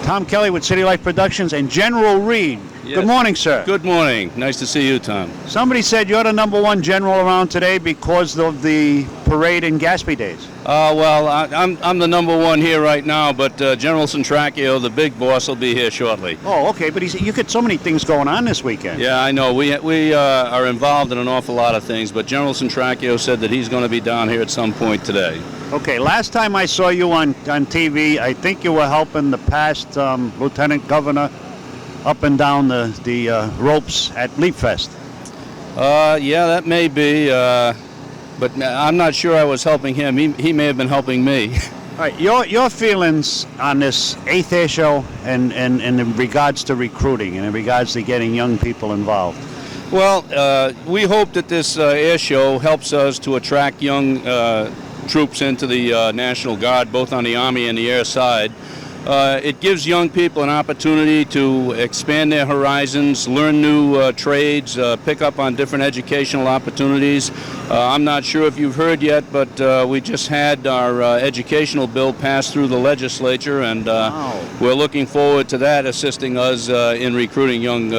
Tom Kelly with CityLife Productions and General Reed. Yes. Good morning, sir. Good morning. Nice to see you, Tom. Somebody said you're the #1 general around today because of the parade and Gatsby days. Well, I'm the #1 here right now, but General Centracchio, the big boss, will be here shortly. Oh, okay, but you got so many things going on this weekend. Yeah, I know. We are involved in an awful lot of things, but General Centracchio said that he's going to be down here at some point today. Okay, last time I saw you on TV, I think you were helping the past Lieutenant Governor up and down the ropes at Leap Fest. Yeah, that may be, but I'm not sure I was helping him. He may have been helping me. All right, your feelings on this 8th Air Show and in regards to recruiting and in regards to getting young people involved. Well, we hope that this air show helps us to attract young troops into the National Guard, both on the Army and the air side. It gives young people an opportunity to expand their horizons, learn new trades, pick up on different educational opportunities. I'm not sure if you've heard yet, but we just had our educational bill passed through the legislature, and we're looking forward to that assisting us in recruiting young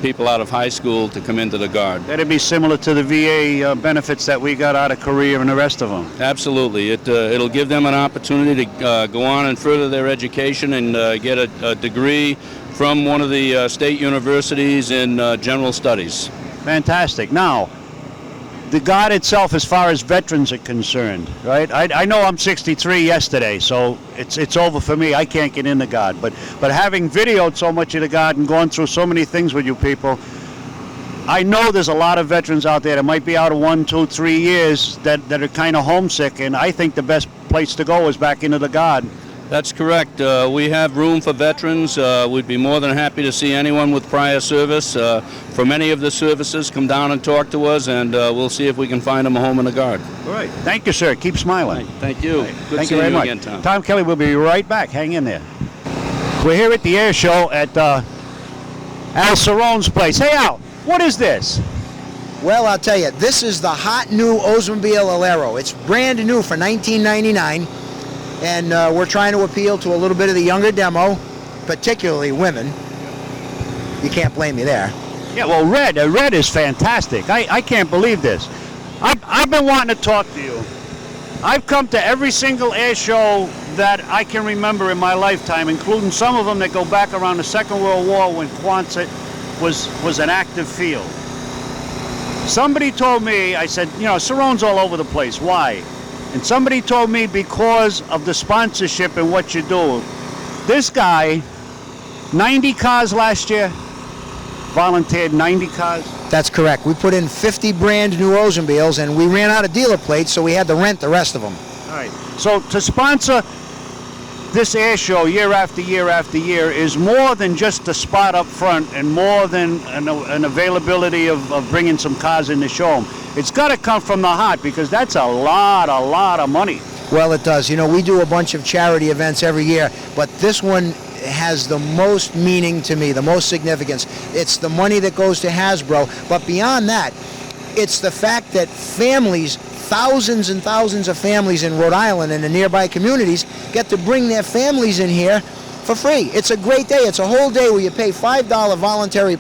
people out of high school to come into the Guard. That'd be similar to the VA benefits that we got out of Korea and the rest of them. Absolutely. It'll give them an opportunity to go on and further their education and get a degree from one of the state universities in general studies. Fantastic. Now, the Guard itself, as far as veterans are concerned, right? I know I'm 63 yesterday, so it's over for me. I can't get in the Guard. But having videoed so much of the Guard and gone through so many things with you people, I know there's a lot of veterans out there that might be out of 1, 2, 3 years that are kind of homesick, and I think the best place to go is back into the Guard. That's correct. We have room for veterans. We'd be more than happy to see anyone with prior service from any of the services come down and talk to us, and we'll see if we can find them a home in the Guard. All right. Thank you, sir. Keep smiling. Thank you. Right. Good Thank you very much. again, Tom. Tom Kelly will be right back. Hang in there. We're here at the air show at Al Cerrone's place. Hey, Al, what is this? Well, I'll tell you, this is the hot new Oldsmobile Alero. It's brand new for $19.99. And we're trying to appeal to a little bit of the younger demo, particularly women. You can't blame me there. Yeah, well, red is fantastic. I can't believe this. I've been wanting to talk to you. I've come to every single air show that I can remember in my lifetime, including some of them that go back around the Second World War when Quonset was an active field. Somebody told me, I said, you know, Cerrone's all over the place. Why? And somebody told me because of the sponsorship and what you do. This guy, 90 cars last year, volunteered 90 cars. That's correct. We put in 50 brand new Oldsmobiles, and we ran out of dealer plates, so we had to rent the rest of them. All right. So to sponsor this air show year after year after year is more than just a spot up front and more than an availability of bringing some cars in to show them. It's got to come from the heart because that's a lot of money. Well, it does. You know, we do a bunch of charity events every year, but this one has the most meaning to me, the most significance. It's the money that goes to Hasbro, but beyond that, it's the fact that families, thousands and thousands of families in Rhode Island and the nearby communities get to bring their families in here for free. It's a great day. It's a whole day where you pay $5 voluntary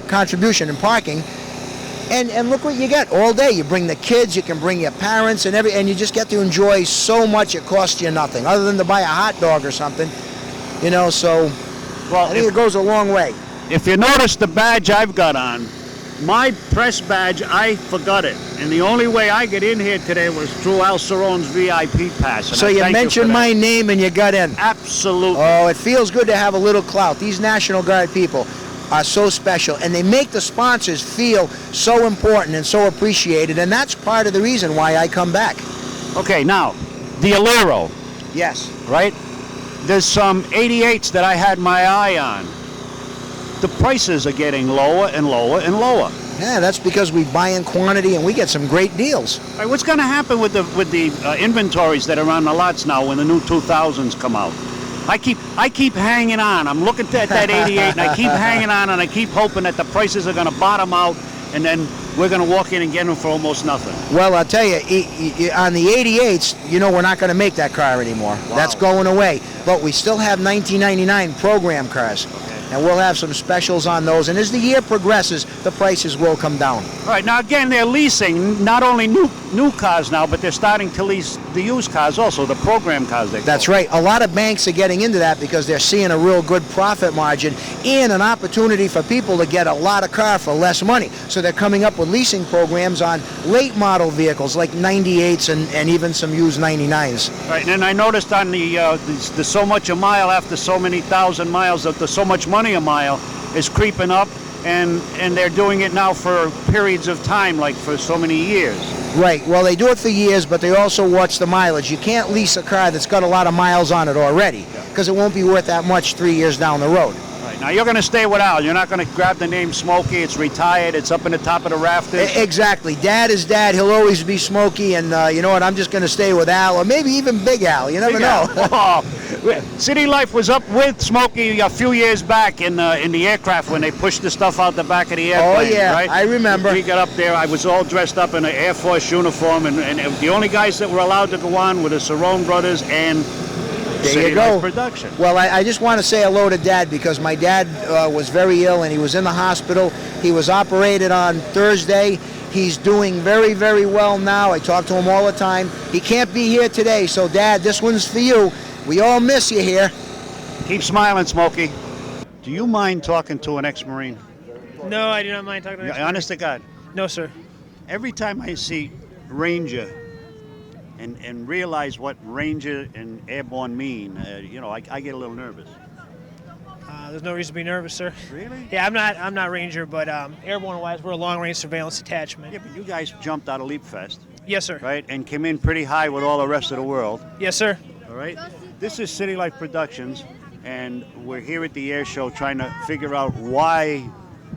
contribution in parking, and look what you get all day. You bring the kids, you can bring your parents, and you just get to enjoy so much it costs you nothing, other than to buy a hot dog or something. You know, so well, I think it goes a long way. If you notice the badge I've got on, my press badge, I forgot it. And the only way I get in here today was through Al Cerrone's VIP pass. So you mentioned my name and you got in. Absolutely. Oh, it feels good to have a little clout. These National Guard people are so special, and they make the sponsors feel so important and so appreciated, and that's part of the reason why I come back. Okay, now, the Alero. Yes. Right? There's some 88s that I had my eye on. The prices are getting lower and lower and lower. Yeah, that's because we buy in quantity and we get some great deals. All right, what's going to happen with the inventories that are on the lots now when the new 2000s come out? I keep hanging on. I'm looking at that 88 and I keep hanging on and I keep hoping that the prices are going to bottom out and then we're going to walk in and get them for almost nothing. Well, I'll tell you, on the 88s, you know we're not going to make that car anymore. Wow. That's going away. But we still have 1999 program cars. And we'll have some specials on those. And as the year progresses, the prices will come down. All right, now again, they're leasing not only new cars now, but they're starting to lease the used cars also, the program cars. That's right. A lot of banks are getting into that because they're seeing a real good profit margin and an opportunity for people to get a lot of car for less money. So they're coming up with leasing programs on late model vehicles like 98s and even some used 99s. Right, and then I noticed on the so much a mile after so many thousand miles, the so much money a mile is creeping up, and they're doing it now for periods of time, like for so many years. Right. Well, they do it for years, but they also watch the mileage. You can't lease a car that's got a lot of miles on it already, because it won't be worth that much 3 years down the road. Right. Now you're going to stay with Al. You're not going to grab the name Smokey. It's retired. It's up in the top of the rafters. Exactly. Dad is Dad. He'll always be Smokey, and you know what? I'm just going to stay with Al, or maybe even Big Al. You never know. City Life was up with Smokey a few years back in the aircraft when they pushed the stuff out the back of the airplane. Oh yeah, right? I remember. We got up there. I was all dressed up in an Air Force uniform, and the only guys that were allowed to go on were the Cerrone brothers and There you go. CityLife Productions. Well, I just want to say hello to Dad because my dad was very ill and he was in the hospital. He was operated on Thursday. He's doing very, very well now. I talk to him all the time. He can't be here today, so Dad, this one's for you. We all miss you here. Keep smiling, Smokey. Do you mind talking to an ex-Marine? No, I do not mind talking to an Honest to God. No, sir. Every time I see Ranger and realize what Ranger and Airborne mean, I get a little nervous. There's no reason to be nervous, sir. Really? Yeah, I'm not Ranger, but airborne-wise, we're a long-range surveillance detachment. Yeah, but you guys jumped out of Leap Fest, Yes, sir. right? And came in pretty high with all the rest of the world, Yes, sir. all right? This is CityLife Productions, and we're here at the air show trying to figure out why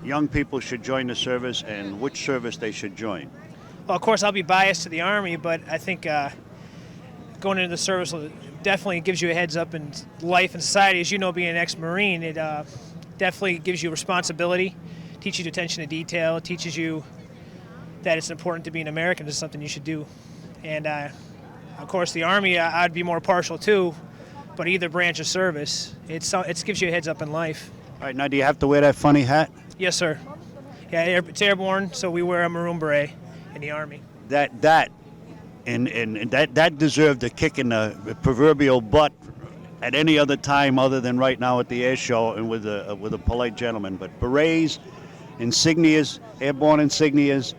young people should join the service and which service they should join. Well, of course, I'll be biased to the Army, but I think going into the service definitely gives you a heads up in life and society. As you know, being an ex-Marine, it definitely gives you responsibility, teaches you attention to detail, it teaches you that it's important to be an American. It's something you should do. And, of course, the Army, I'd be more partial to, but either branch of service, it gives you a heads up in life. All right, now do you have to wear that funny hat? Yes, sir. Yeah, it's airborne, so we wear a maroon beret in the Army. That deserved a kick in the proverbial butt at any other time other than right now at the air show and with a polite gentleman. But berets, insignias, airborne insignias,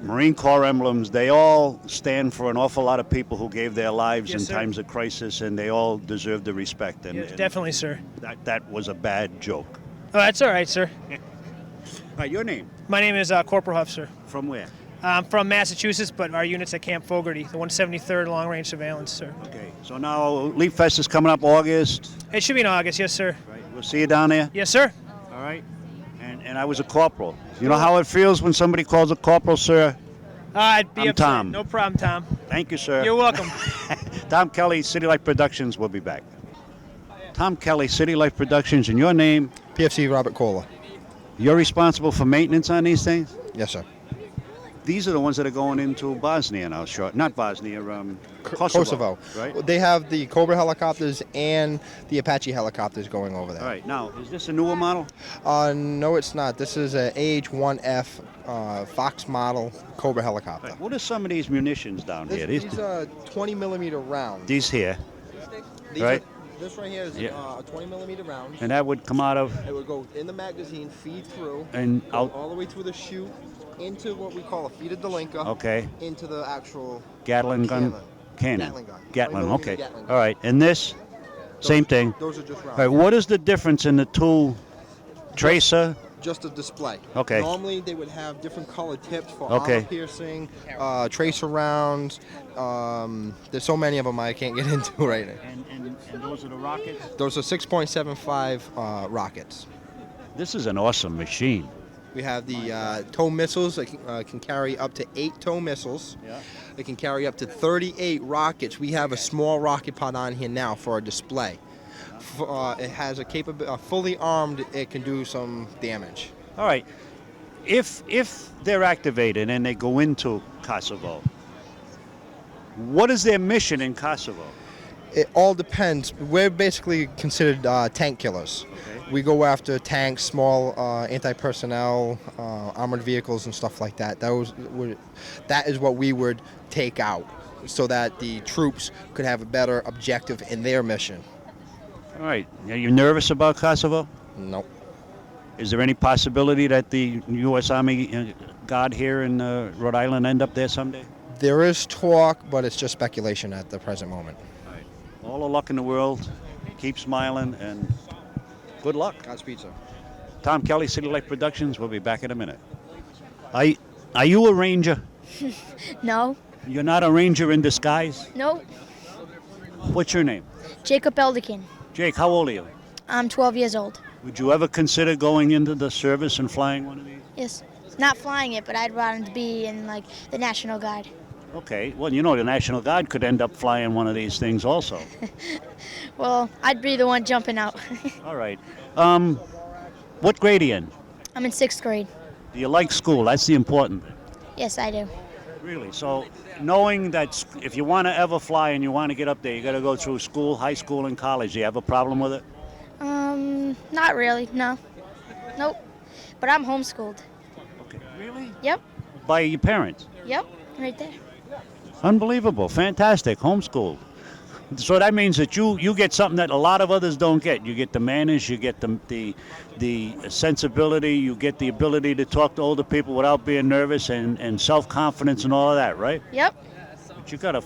Marine Corps emblems, they all stand for an awful lot of people who gave their lives Yes, in sir. times of crisis, and they all deserve the respect. And, Yes, definitely, sir. that was a bad joke. Oh, that's all right, sir. All right, your name? My name is Corporal Huff, sir. From where? I'm from Massachusetts, but our unit's at Camp Fogarty, the 173rd Long Range Surveillance, sir. Okay, so now Leap Fest is coming up August. It should be in August, yes, sir. Right, we'll see you down there. Yes, sir. All right. And I was a corporal. You know how it feels when somebody calls a corporal, sir? I'd be I'm upset. Tom. No problem, Tom. Thank you, sir. You're welcome. Tom Kelly, CityLife Productions. We'll be back. Tom Kelly, CityLife Productions, and your name? PFC Robert Cola. You're responsible for maintenance on these things? Yes, sir. These are the ones that are going into Bosnia now, short. Not Bosnia, Kosovo. Right? They have the Cobra helicopters and the Apache helicopters going over there. All right. Now, is this a newer model? No, it's not. This is a AH-1F Fox model Cobra helicopter. Right. What are some of these munitions down here? These are 20 millimeter rounds. These here. These right. This right here is a 20 millimeter round. And that would come out of? It would go in the magazine, feed through, and out all the way through the chute, into what we call a feeder Delinka. Okay. Into the actual Gatling gun? Cannon. Gatling gun. Gatling, 20 okay. Gatling gun. All right. And this? Same thing. Those are just rounds. All right. What is the difference in the two? Tracer? Just a display. Okay. Normally they would have different colored tips for Okay. armor piercing, tracer rounds. There's so many of them I can't get into right now. And those are the rockets? Those are 6.75 rockets. This is an awesome machine. We have the tow missiles that can carry up to 8 tow missiles. Yeah. It can carry up to 38 rockets. We have a small rocket pod on here now for a display. It has a fully armed, it can do some damage. All right. if they're activated and they go into Kosovo, what is their mission in Kosovo? It all depends. We're basically considered tank killers. Okay. We go after tanks, small anti-personnel, armored vehicles, and stuff like that. That is what we would take out, so that the troops could have a better objective in their mission. All right. Are you nervous about Kosovo? Nope. Is there any possibility that the U.S. Army Guard here in Rhode Island end up there someday? There is talk, but it's just speculation at the present moment. All the luck in the world. Keep smiling and good luck. Godspeed, sir. Tom Kelly, CityLife Productions. We'll be back in a minute. Are you a ranger? No. You're not a ranger in disguise? Nope. What's your name? Jacob Eldekin. Jake, how old are you? I'm 12 years old. Would you ever consider going into the service and flying one of these? Yes. Not flying it, but I'd want to be in like the National Guard. Okay. Well, you know the National Guard could end up flying one of these things also. Well, I'd be the one jumping out. All right. What grade are you in? I'm in 6th grade. Do you like school? That's the important thing. Yes, I do. Really? So knowing that if you want to ever fly and you want to get up there, you got to go through school, high school, and college. Do you have a problem with it? Not really, no. Nope. But I'm homeschooled. Okay. Really? Yep. By your parents? Yep. Right there. Unbelievable. Fantastic. Homeschooled. So that means that you get something that a lot of others don't get. You get the manners, you get the sensibility, you get the ability to talk to older people without being nervous and self-confidence and all of that, right? Yep. But you got a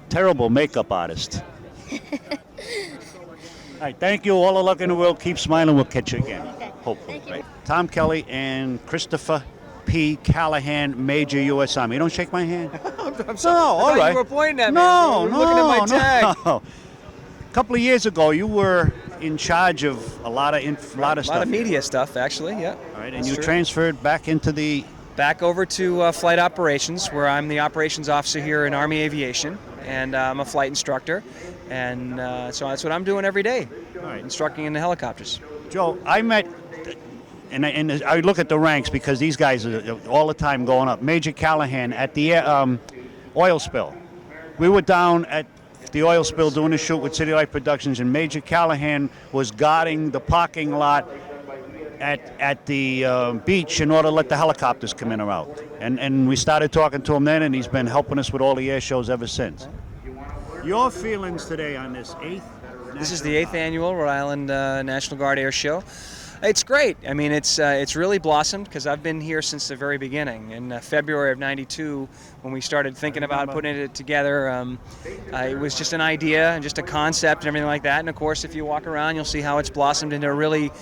terrible makeup artist. All right, thank you. All the luck in the world. Keep smiling. We'll catch you again. Okay. Hopefully. Thank you. Right. Tom Kelly and Christopher P. Callahan, Major U.S. Army. You don't shake my hand? I'm sorry. No, all right. You were pointing at me. No, You were looking at my tag. no. A couple of years ago, you were in charge of a lot of stuff. A lot of media stuff, actually. Yeah. All right, and That's you true. transferred back into the. Back over to flight operations, where I'm the operations officer here in Army Aviation, and I'm a flight instructor, and so that's what I'm doing every day, instructing in the helicopters. Joe, I met, and I look at the ranks because these guys are all the time going up. Major Callahan at the oil spill. We were down at the oil spill doing a shoot with CityLife Productions, and Major Callahan was guarding the parking lot at the beach in order to let the helicopters come in or out. And we started talking to him then, and he's been helping us with all the air shows ever since. Your feelings today on this 8th? This is the 8th annual Rhode Island National Guard Air Show. It's great. I mean, it's really blossomed because I've been here since the very beginning. In February of '92, when we started thinking about putting it together, it was just an idea and just a concept and everything like that. And of course, if you walk around, you'll see how it's blossomed into really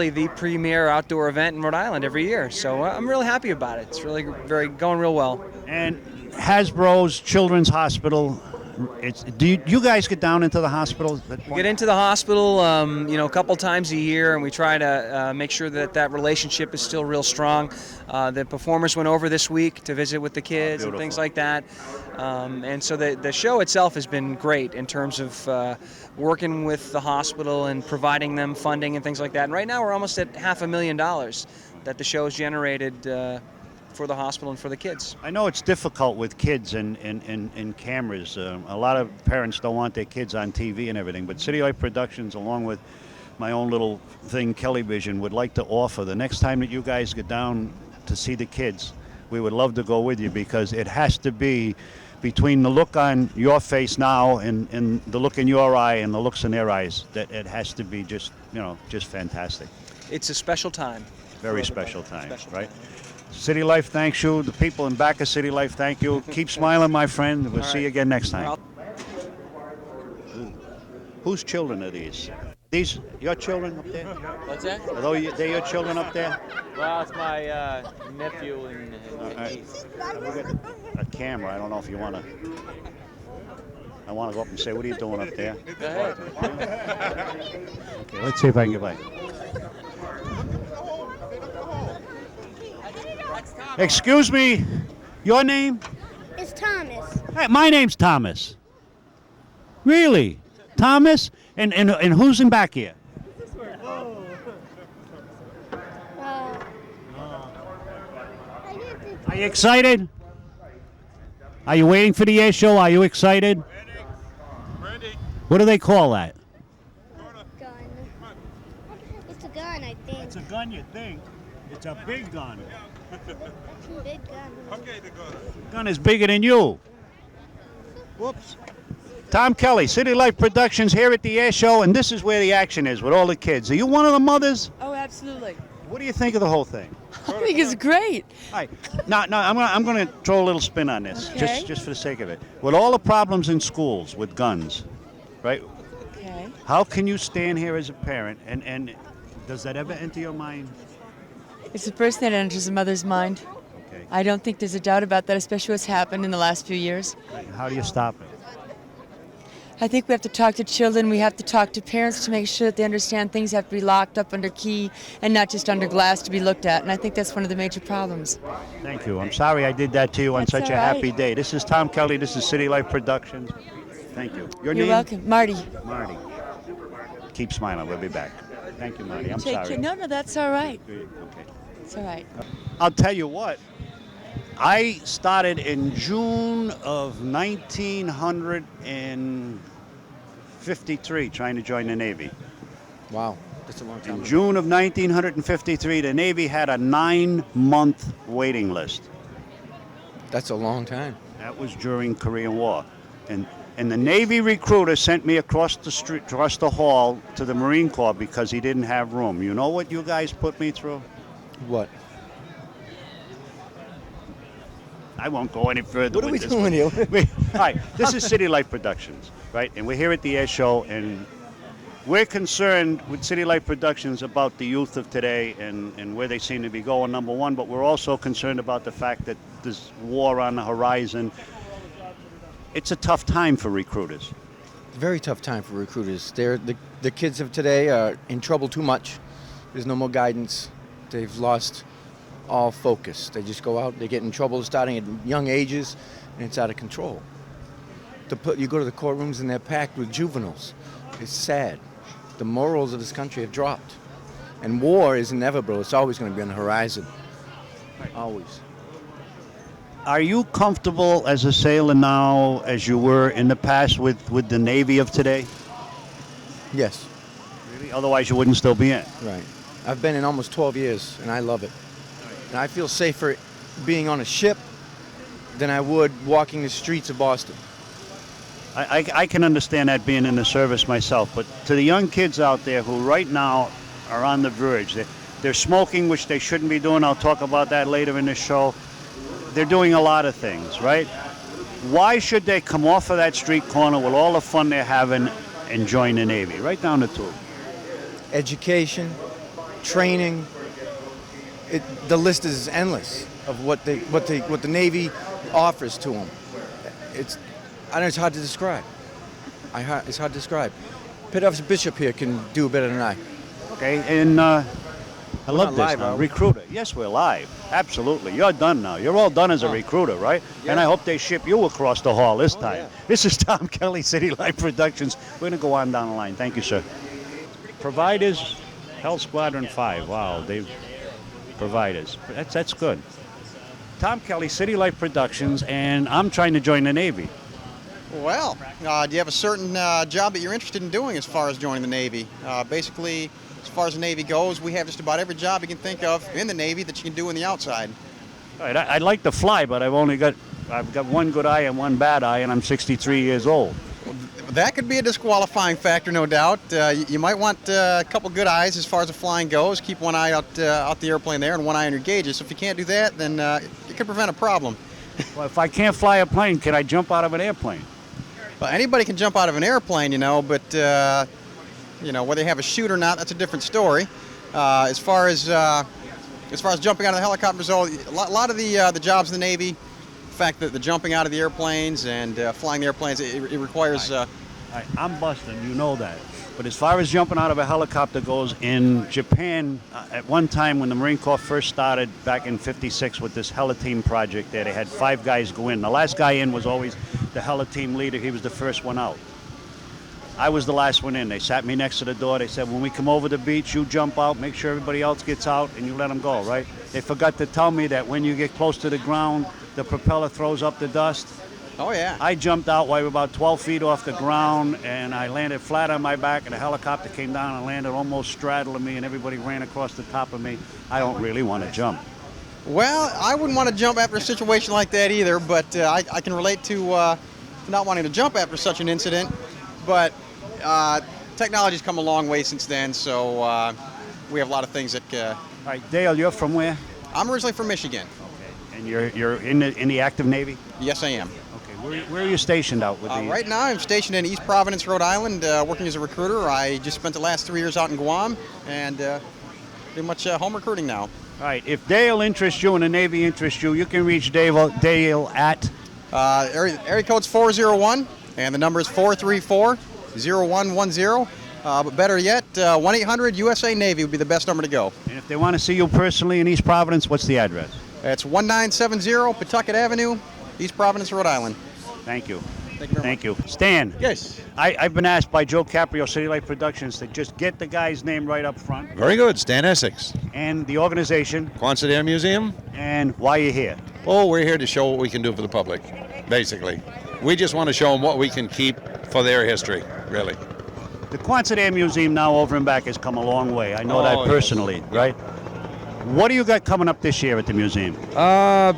the premier outdoor event in Rhode Island every year. So I'm really happy about it. It's really going real well. And Hasbro's Children's Hospital. Do you guys get down into the hospital? We get into the hospital, a couple times a year, and we try to make sure that relationship is still real strong. The performers went over this week to visit with the kids and things like that. And so the show itself has been great in terms of working with the hospital and providing them funding and things like that. And right now we're almost at $500,000 that the show has generated for the hospital and for the kids. I know it's difficult with kids and cameras. A lot of parents don't want their kids on TV and everything, but CityLife Productions, along with my own little thing, Kelly Vision, would like to offer the next time that you guys get down to see the kids, we would love to go with you, because it has to be between the look on your face now and the look in your eye and the looks in their eyes, that it has to be just fantastic. It's a special time. Very special time, right? City Life thanks you. The people in back of City Life thank you. Keep smiling, my friend. We'll see you again next time. Whose children are these? These your children up there? What's that? Are they your children up there? Well, it's my nephew and niece. We got a camera. I don't know if you want to. I want to go up and say, what are you doing up there? Go ahead. Okay, let's see if I can get by. Excuse me, your name? It's Thomas. Hey, my name's Thomas. Really? Thomas? And who's in back here? Are you excited? Are you waiting for the air show? Are you excited? Ready. What do they call that? Gun. It's a gun, I think. It's a gun, you think. It's a big gun. Big gun. Okay, the gun. Gun is bigger than you. Whoops. Tom Kelly, CityLife Productions here at the air show, and this is where the action is with all the kids. Are you one of the mothers? Oh, absolutely. What do you think of the whole thing? I think it's great. All right. Now, I'm going to throw a little spin on this, Okay. just for the sake of it. With all the problems in schools with guns, right? Okay. How can you stand here as a parent, and does that ever enter your mind? It's the first thing that enters a mother's mind. Okay. I don't think there's a doubt about that, especially what's happened in the last few years. How do you stop it? I think we have to talk to children. We have to talk to parents to make sure that they understand things have to be locked up under key and not just under glass to be looked at. And I think that's one of the major problems. Thank you. I'm sorry I did that to you on That's such a all right. happy day. This is Tom Kelly. This is CityLife Productions. Thank you. Your You're name? welcome. Marty. Marty. Keep smiling. We'll be back. Thank you, Marty. I'm Take sorry. care. No, that's all right. Okay. It's all right. I'll tell you what. I started in June of 1953 trying to join the Navy. Wow, that's a long time. In June of 1953, the Navy had a 9-month waiting list. That's a long time. That was during Korean War. And the Navy recruiter sent me across the street, across the hall to the Marine Corps because he didn't have room. You know what you guys put me through? What? I won't go any further. What are we with doing here? All right, this is CityLife Productions, right? And we're here at the air show, and we're concerned with CityLife Productions about the youth of today and where they seem to be going, number one, but we're also concerned about the fact that there's war on the horizon. It's a tough time for recruiters. Very tough time for recruiters. The kids of today are in trouble too much. There's no more guidance. They've lost all focus. They just go out, they get in trouble starting at young ages, and it's out of control. You go to the courtrooms and they're packed with juveniles. It's sad. The morals of this country have dropped. And war is inevitable. It's always going to be on the horizon. Always. Are you comfortable as a sailor now as you were in the past with the Navy of today? Yes. Really? Otherwise you wouldn't still be in. Right. I've been in almost 12 years, and I love it. And I feel safer being on a ship than I would walking the streets of Boston. I can understand that being in the service myself, but to the young kids out there who right now are on the verge, they're smoking, which they shouldn't be doing. I'll talk about that later in the show. They're doing a lot of things, right? Why should they come off of that street corner with all the fun they're having and join the Navy? Right down the tube. Education, training, the list is endless of what the Navy offers to them. It's hard to describe. It's hard to describe. Petty Officer Bishop here can do better than I. Okay, and I love not this live, now. are we? Recruiter. Yes, we're live. Absolutely. You're done now. You're all done as a recruiter, right? Yeah. And I hope they ship you across the hall this time. yeah. This is Tom Kelly, CityLife Productions. We're going to go on down the line. Thank you, sir. Providers, Health Squadron 5. Wow, they providers. That's good. Tom Kelly, CityLife Productions, and I'm trying to join the Navy. Well, do you have a certain job that you're interested in doing as far as joining the Navy? Basically, as far as the Navy goes, we have just about every job you can think of in the Navy that you can do in the outside. All right, I'd like to fly, but I've got one good eye and one bad eye, and I'm 63 years old. That could be a disqualifying factor, no doubt. You might want a couple good eyes as far as the flying goes. Keep one eye out the airplane there and one eye on your gauges. So if you can't do that, then it could prevent a problem. Well, if I can't fly a plane, can I jump out of an airplane? Well, anybody can jump out of an airplane, but whether you have a chute or not, that's a different story. As far as jumping out of the helicopters, a lot of the jobs in the Navy, the fact that the jumping out of the airplanes and flying the airplanes, it requires. I'm busting, you know that. But as far as jumping out of a helicopter goes, in Japan, at one time when the Marine Corps first started back in '56 with this Heli Team project there, they had 5 guys go in. The last guy in was always the Heli Team leader. He was the first one out. I was the last one in. They sat me next to the door. They said, when we come over the beach, you jump out, make sure everybody else gets out, and you let them go, right? They forgot to tell me that when you get close to the ground, the propeller throws up the dust. Oh, yeah. I jumped out while we were about 12 feet off the ground, and I landed flat on my back, and a helicopter came down and landed almost straddling me, and everybody ran across the top of me. I don't really want to jump. Well, I wouldn't want to jump after a situation like that either, but I can relate to not wanting to jump after such an incident. But technology's come a long way since then, so we have a lot of things that... All right, Dale, you're from where? I'm originally from Michigan. Okay, and you're in the active Navy? Yes, I am. Where are you stationed out with Right now, I'm stationed in East Providence, Rhode Island, working as a recruiter. I just spent the last 3 years out in Guam, and pretty much home recruiting now. All right. If Dale interests you and the Navy interests you, you can reach Dale at... area code's 401, and the number is 434-0110. But better yet, 1-800-USA-NAVY would be the best number to go. And if they want to see you personally in East Providence, what's the address? It's 1970 Pawtucket Avenue, East Providence, Rhode Island. Thank you. Thank you very Thank you. Stan. Yes. I've been asked by Joe Caprio, CityLife Productions, to just get the guy's name right up front. Very good. Stan Essex. And the organization. Quonset Air Museum. And why you're here. Oh, we're here to show what we can do for the public, basically. We just want to show them what we can keep for their history, really. The Quonset Air Museum now over and back has come a long way. I know that personally, right? What do you got coming up this year at the museum?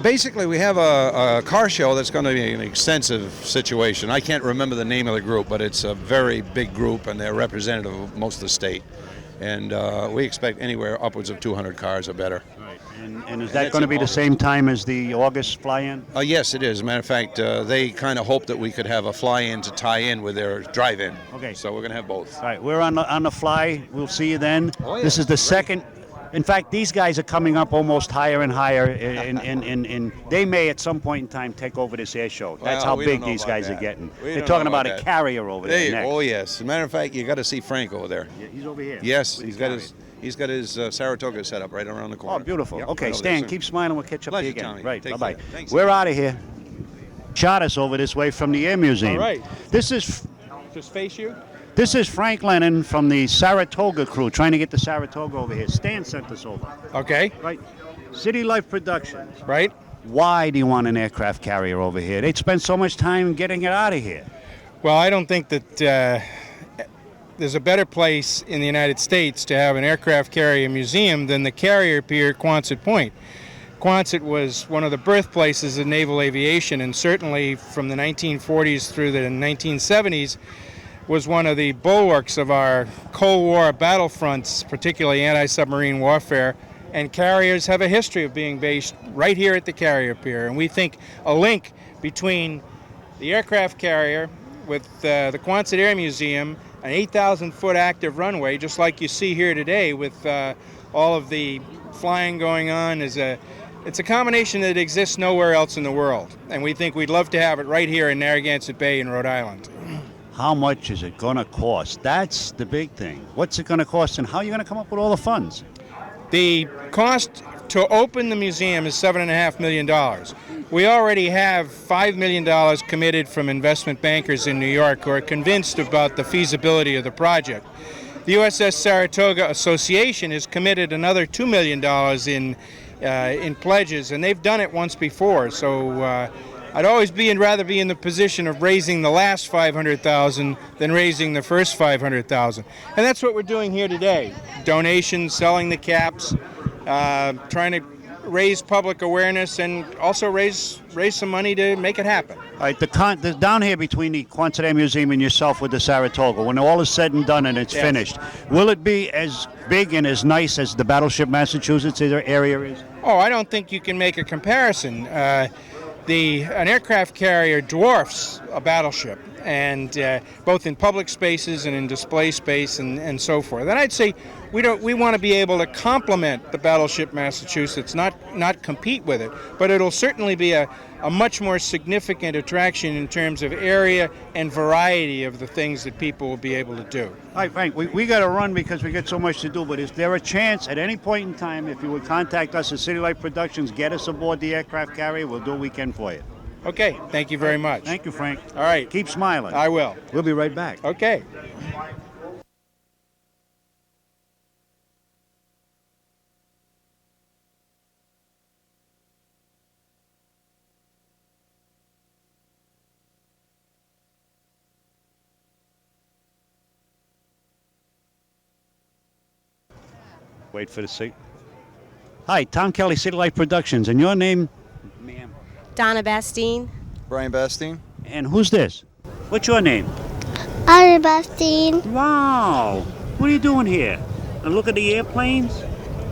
Basically, we have a car show that's going to be an extensive situation. I can't remember the name of the group, but it's a very big group, and they're representative of most of the state. And we expect anywhere upwards of 200 cars or better. Right. And is that going to be the same time as the August fly-in? Yes, it is. As a matter of fact, they kind of hope that we could have a fly-in to tie in with their drive-in. Okay. So we're going to have both. All right. We're on the fly. We'll see you then. Oh, yeah. This is the second. In fact, these guys are coming up almost higher and higher, and they may at some point in time take over this air show. That's how big these guys are getting. They're talking about a carrier over there next. Oh yes. As a matter of fact, you got to see Frank over there. Yeah, he's over here. Yes, he's got his Saratoga set up right around the corner. Oh, beautiful. Yep, okay, right Stan, keep smiling. We'll catch up Pleasure, to you again. Tommy. Right. Take Bye bye. care. Thanks. We're out of here. Shot us over this way from the Air Museum. All right. This is. Just face you. This is Frank Lennon from the Saratoga crew, trying to get the Saratoga over here. Stan sent us over. Okay. Right. CityLife Productions. Right. Why do you want an aircraft carrier over here? They'd spend so much time getting it out of here. Well, I don't think that there's a better place in the United States to have an aircraft carrier museum than the carrier pier at Quonset Point. Quonset was one of the birthplaces of naval aviation, and certainly from the 1940s through the 1970s was one of the bulwarks of our Cold War battlefronts, particularly anti-submarine warfare. And carriers have a history of being based right here at the carrier pier. And we think a link between the aircraft carrier with the Quonset Air Museum, an 8,000-foot active runway, just like you see here today with all of the flying going on, it's a combination that exists nowhere else in the world. And we think we'd love to have it right here in Narragansett Bay in Rhode Island. How much is it going to cost? That's the big thing. What's it going to cost, and how are you going to come up with all the funds? The cost to open the museum is $7.5 million. We already have $5 million committed from investment bankers in New York who are convinced about the feasibility of the project. The USS Saratoga Association has committed another $2 million in pledges, and they've done it once before. So I'd always rather be in the position of raising the last $500,000 than raising the first $500,000. And that's what we're doing here today. Donations, selling the caps, trying to raise public awareness and also raise some money to make it happen. All right, down here between the Quonset Air Museum and yourself with the Saratoga, when all is said and done and it's finished, will it be as big and as nice as the Battleship Massachusetts area is? Oh, I don't think you can make a comparison. An aircraft carrier dwarfs a battleship, and both in public spaces and in display space and so forth. And I'd say we want to be able to complement the Battleship Massachusetts, not compete with it, but it'll certainly be a much more significant attraction in terms of area and variety of the things that people will be able to do. All right, Frank, we got to run because we got so much to do, but is there a chance at any point in time, if you would contact us at CityLife Productions, get us aboard the aircraft carrier, we'll do what we can for you? Okay, thank you very much. Thank you, Frank. All right. Keep smiling. I will. We'll be right back. Okay. Wait for the seat. Hi, Tom Kelly, CityLife Productions. And your name? Ma'am. Donna Bastine. Brian Bastine. And who's this? What's your name? Anna Bastine. Wow. What are you doing here? Look at the airplanes?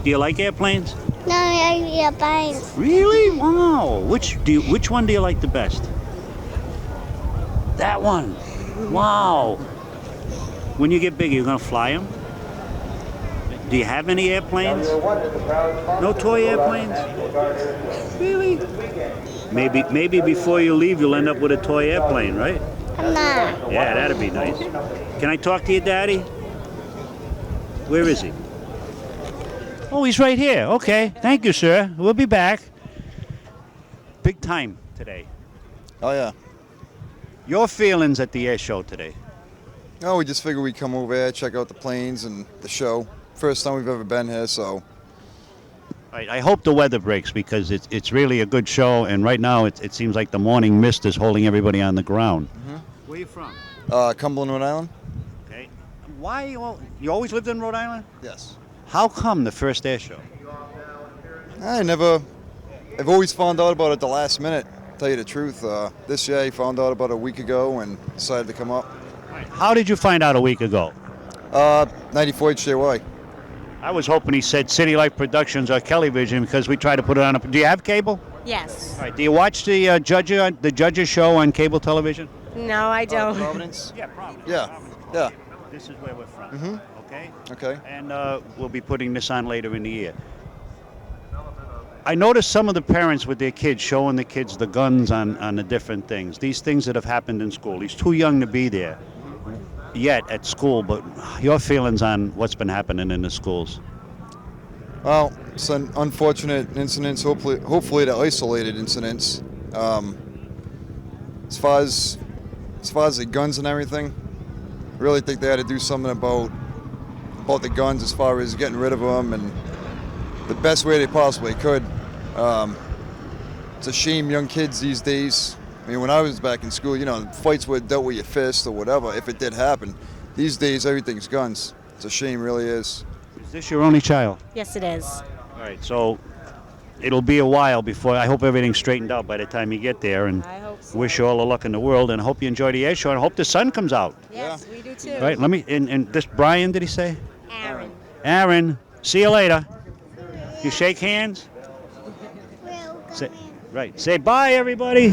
Do you like airplanes? No, I airplanes. Really? Wow. Which one do you like the best? That one. Wow. When you get bigger, you're gonna fly them? Do you have any airplanes? No toy airplanes? Really? Maybe before you leave, you'll end up with a toy airplane, right? I'm not. Yeah, that'd be nice. Can I talk to your daddy? Where is he? Oh, he's right here. Okay. Thank you, sir. We'll be back. Big time today. Oh, yeah. Your feelings at the air show today? Oh, we just figured we'd come over here, check out the planes and the show. First time we've ever been here, so. Right, I hope the weather breaks because it's really a good show, and right now it seems like the morning mist is holding everybody on the ground. Mm-hmm. Where are you from? Cumberland, Rhode Island. Okay. Why you always lived in Rhode Island? Yes. How come the first air show? I've always found out about it the last minute, to tell you the truth. This year I found out about a week ago and decided to come up. How did you find out a week ago? 94 HJY. I was hoping he said CityLife Productions or Kellyvision because we try to put it on. Do you have cable? Yes. All right. Do you watch the Judges show on cable television? No, I don't. Providence? Yeah, Providence. Yeah. Yeah. This is where we're from. Mm-hmm. Okay. Okay. And we'll be putting this on later in the year. I noticed some of the parents with their kids showing the kids the guns on the different things. These things that have happened in school. He's too young to be there yet at school, but your feelings on what's been happening in the schools? Well, some unfortunate incidents. Hopefully, the isolated incidents. As far as the guns and everything, I really think they had to do something about the guns as far as getting rid of them and the best way they possibly could. It's a shame young kids these days. I mean, when I was back in school, fights were dealt with your fist or whatever, if it did happen. These days, everything's guns. It's a shame, really is. Is this your only child? Yes, it is. All right, so it'll be a while before, I hope everything's straightened out by the time you get there, and I hope so. wish you all the luck in the world, and hope you enjoy the air show, and hope the sun comes out. Yes, we do too. Right, and this Brian, did he say? Aaron. Aaron, see you later. You shake hands? Say bye, everybody.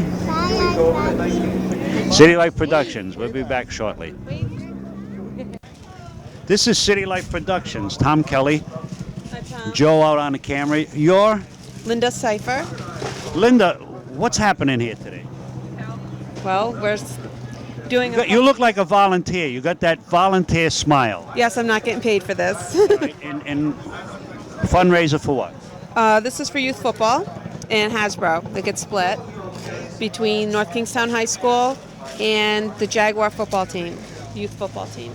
CityLife Productions. We'll be back shortly. This is CityLife Productions. Tom Kelly. Hi, Tom. Joe out on the camera. You're? Linda Cipher. Linda, what's happening here today? Well, we're doing You look like a volunteer. You got that volunteer smile. Yes, I'm not getting paid for this. And fundraiser for what? This is for youth football and Hasbro. They get split between North Kingstown High School and the Jaguar football team, youth football team.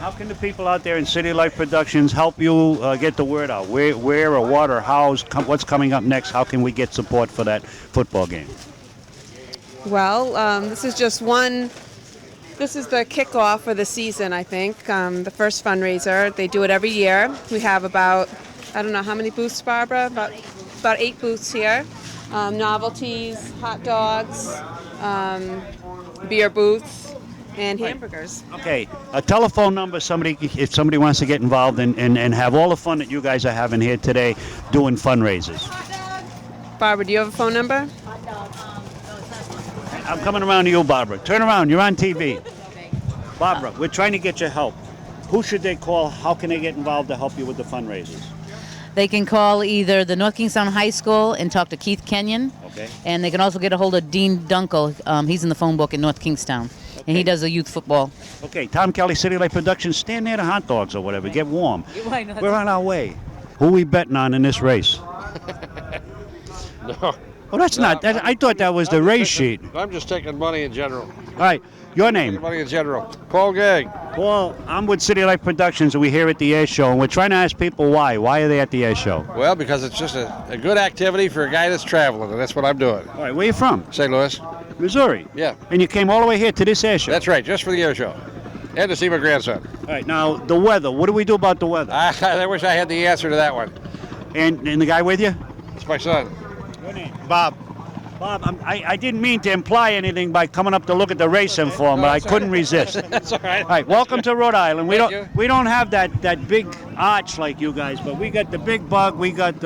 How can the people out there in CityLife Productions help you get the word out? Where or what or how's what's coming up next? How can we get support for that football game? Well, this is just one. This is the kickoff for the season, I think. The first fundraiser. They do it every year. We have about, I don't know how many booths, Barbara? About 8 booths here. Novelties, hot dogs, beer booths, and hamburgers. Okay, a telephone number, if somebody wants to get involved and have all the fun that you guys are having here today doing fundraisers. Barbara, do you have a phone number? I'm coming around to you, Barbara. Turn around, you're on TV. Barbara, we're trying to get your help. Who should they call? How can they get involved to help you with the fundraisers? They can call either the North Kingstown High School and talk to Keith Kenyon. Okay. And they can also get a hold of Dean Dunkel. He's in the phone book in North Kingstown. Okay. And he does the youth football. Okay, Tom Kelly, CityLife Productions, stand near the hot dogs or whatever. Get warm. Why not? We're on our way. Who we betting on in this race? No. Oh, that's not. I thought that was the race sheet. I'm just taking money in general. All right, your name? Money in general. Paul Gang. Paul, I'm with CityLife Productions, and we're here at the air show, and we're trying to ask people why. Why are they at the air show? Well, because it's just a good activity for a guy that's traveling, and that's what I'm doing. All right, where you from? St. Louis. Missouri? Yeah. And you came all the way here to this air show? That's right, just for the air show. And to see my grandson. All right, now, the weather. What do we do about the weather? I wish I had the answer to that one. And the guy with you? It's my son. Your name? Bob. Bob, I didn't mean to imply anything by coming up to look at the racing form, but I couldn't resist. That's all right. All right, welcome to Rhode Island. Thank you. We don't have that big arch like you guys, but we got the Big Bug, we got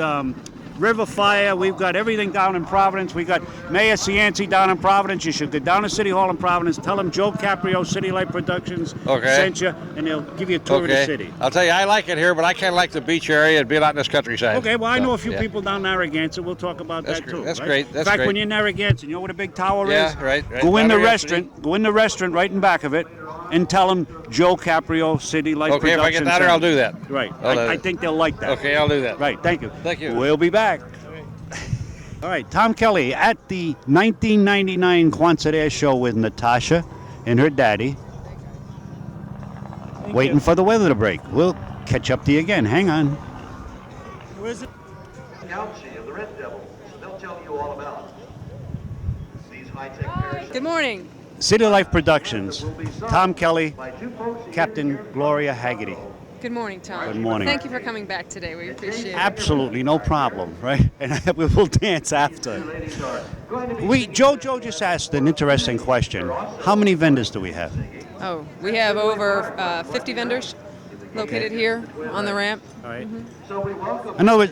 River Fire, we've got everything down in Providence. We got Mayor Cianci down in Providence. You should go down to City Hall in Providence. Tell them Joe Caprio, CityLife Productions sent you, and they'll give you a tour of the city. I'll tell you, I like it here, but I kind of like the beach area and being out in this countryside. Okay, well, I know a few yeah. people down Narragansett. We'll talk about that too. That's right? great. That's in fact, great. when you're in Narragansett, you know where the big tower is? Yeah, right. Go in Down the there restaurant. Go in the restaurant right in back of it, and tell them Joe Caprio, CityLife Productions. Okay, if I get down there, I'll do that. Right. I'll I think they'll like that. Okay, I'll do that. Right. Thank you. Thank you. We'll be back. All right, Tom Kelly at the 1999 Quonset AIRSHOW with Natasha and her daddy. Waiting for the weather to break. We'll catch up to you again. Hang on. Where is it? Galaxy of the Red Devils. They'll tell you all about these high-tech. Good morning. CityLife Productions. Tom Kelly, Captain Gloria Haggerty. Good morning, Tom. Good morning. Thank you for coming back today. We appreciate it. Absolutely, no problem, right? And we will dance after. Joe just asked an interesting question. How many vendors do we have? Oh, we have over 50 vendors located here on the ramp. All right. I know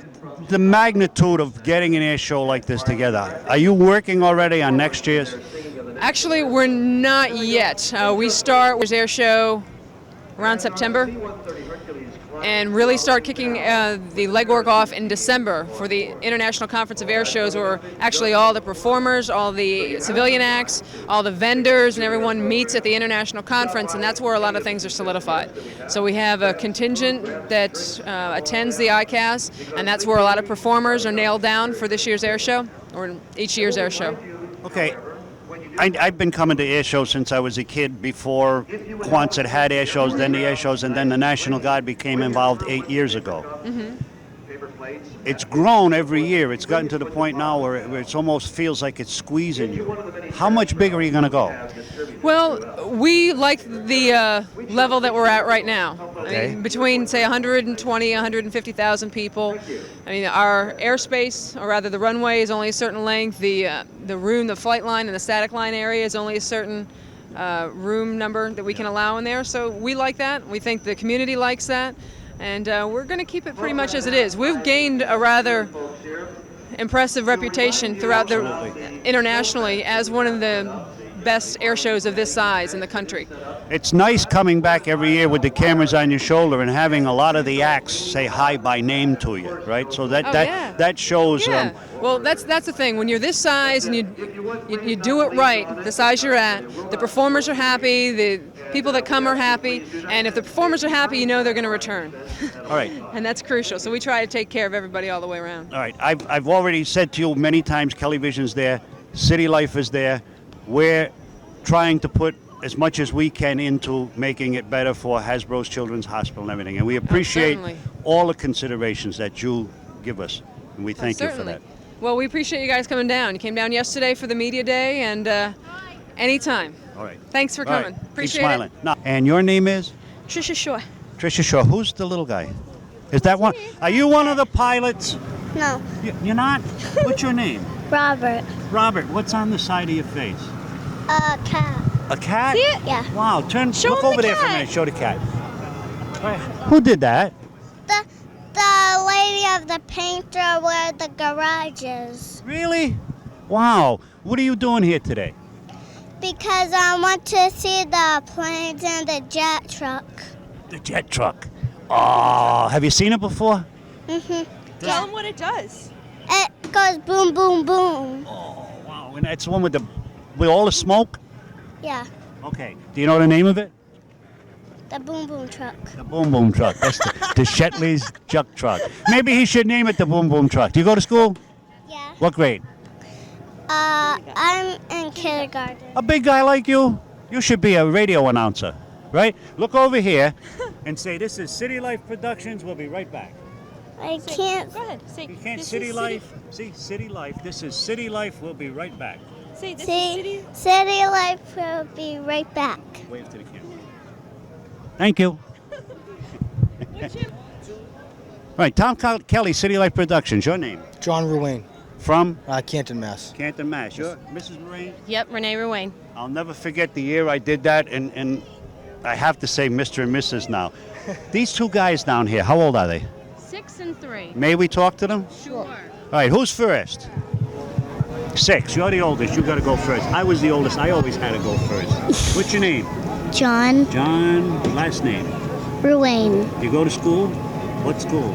the magnitude of getting an air show like this together. Are you working already on next year's? Actually, we're not yet. We start with air show around September and really start kicking the legwork off in December for the International Conference of Air Shows, where actually all the performers, all the civilian acts, all the vendors, and everyone meets at the International Conference, and that's where a lot of things are solidified. So we have a contingent that attends the ICAS, and that's where a lot of performers are nailed down for this year's air show, or each year's air show. Okay. I've been coming to air shows since I was a kid. Before Quonset had air shows, then the air shows, and then the National Guard became involved 8 years ago. Mm-hmm. It's grown every year. It's gotten to the point now where it almost feels like it's squeezing you. How much bigger are you going to go? Well, we like the level that we're at right now. Okay. I mean, between, say, 120, 150,000 people. I mean, our airspace, or rather the runway, is only a certain length. The room, the flight line, and the static line area is only a certain room number that we can allow in there. So we like that. We think the community likes that. And we're going to keep it pretty much as it is. We've gained a rather impressive reputation throughout internationally as one of the best air shows of this size in the country. It's nice coming back every year with the cameras on your shoulder and having a lot of the acts say hi by name to you, right? So that shows. Yeah. Well, that's the thing. When you're this size and you do it right, the size you're at, the performers are happy, the people that come are happy, and if the performers are happy, you know they're going to return. All right. And that's crucial. So we try to take care of everybody all the way around. All right. I've already said to you many times, Kelly Vision's there, City Life is there. We're trying to put as much as we can into making it better for Hasbro's Children's Hospital and everything. And we appreciate all the considerations that you give us. And we thank you for that. Well, we appreciate you guys coming down. You came down yesterday for the media day, and anytime. All right. Thanks for coming. Right. Appreciate Keep smiling. it. Now, and your name is? Trisha Shaw. Trisha Shaw. Who's the little guy? Is that one? Are you one of the pilots? No. You're not? What's your name? Robert. Robert, what's on the side of your face? A cat. A cat? See it? Yeah. Wow. Show Look him over the there for a cat. minute. Show the cat. Who did that? The lady of the painter where the garage is. Really? Wow. What are you doing here today? Because I want to see the planes and the jet truck. The jet truck. Oh, have you seen it before? Mm-hmm. Tell them what it does. It goes boom, boom, boom. Oh, wow. And that's the one with all the smoke? Yeah, Okay. Do you know the name of it? the boom, boom truck. The Boom Boom Truck. That's the Shetley's Juck Truck. Maybe he should name it the Boom Boom Truck. Do you go to school? Yeah. What grade? I'm in kindergarten. A big guy like you? You should be a radio announcer, right? Look over here and say, this is City Life Productions. We'll be right back. I can't. Go ahead. Say, You can't this City is Life. See, City Life. This is City Life. We'll be right back. Say, this is See, City. City Life will be right back. Wave to the camera. Thank you. Right, Tom Kelly, City Life Productions. Your name? John Ruane. From? Canton, Mass. Canton, Mass. You're Mrs. Moraine? Yep, Renee Ruane. I'll never forget the year I did that, and I have to say Mr. and Mrs. now. These two guys down here, how old are they? 6 and 3. May we talk to them? Sure. All right, who's first? 6. You're the oldest. You got to go first. I was the oldest. I always had to go first. What's your name? John John. Last name? Ruane. You go to school? What school?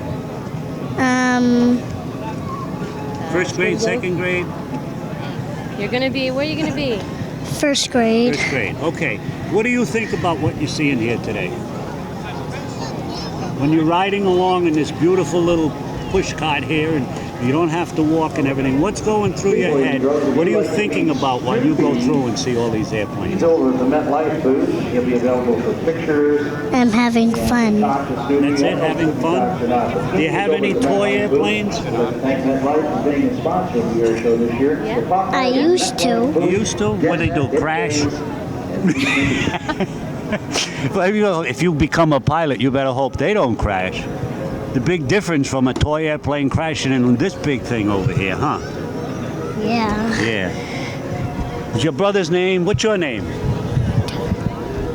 First grade, second grade? You're going to be, where are you going to be? First grade. First grade. Okay. What do you think about what you're seeing here today? When you're riding along in this beautiful little push cart here and you don't have to walk and everything, what's going through your head? What are you thinking about while you go through and see all these airplanes? Over at the MetLife booth, he'll be available for pictures. I'm having fun. That's it, having fun? Do you have any toy airplanes? Thank MetLife for being a sponsor of the air show this year. I used to. You used to? What do they do, crash? Well, if you become a pilot, you better hope they don't crash. The big difference from a toy airplane crashing into this big thing over here, huh? Yeah. Yeah. What's your brother's name? What's your name?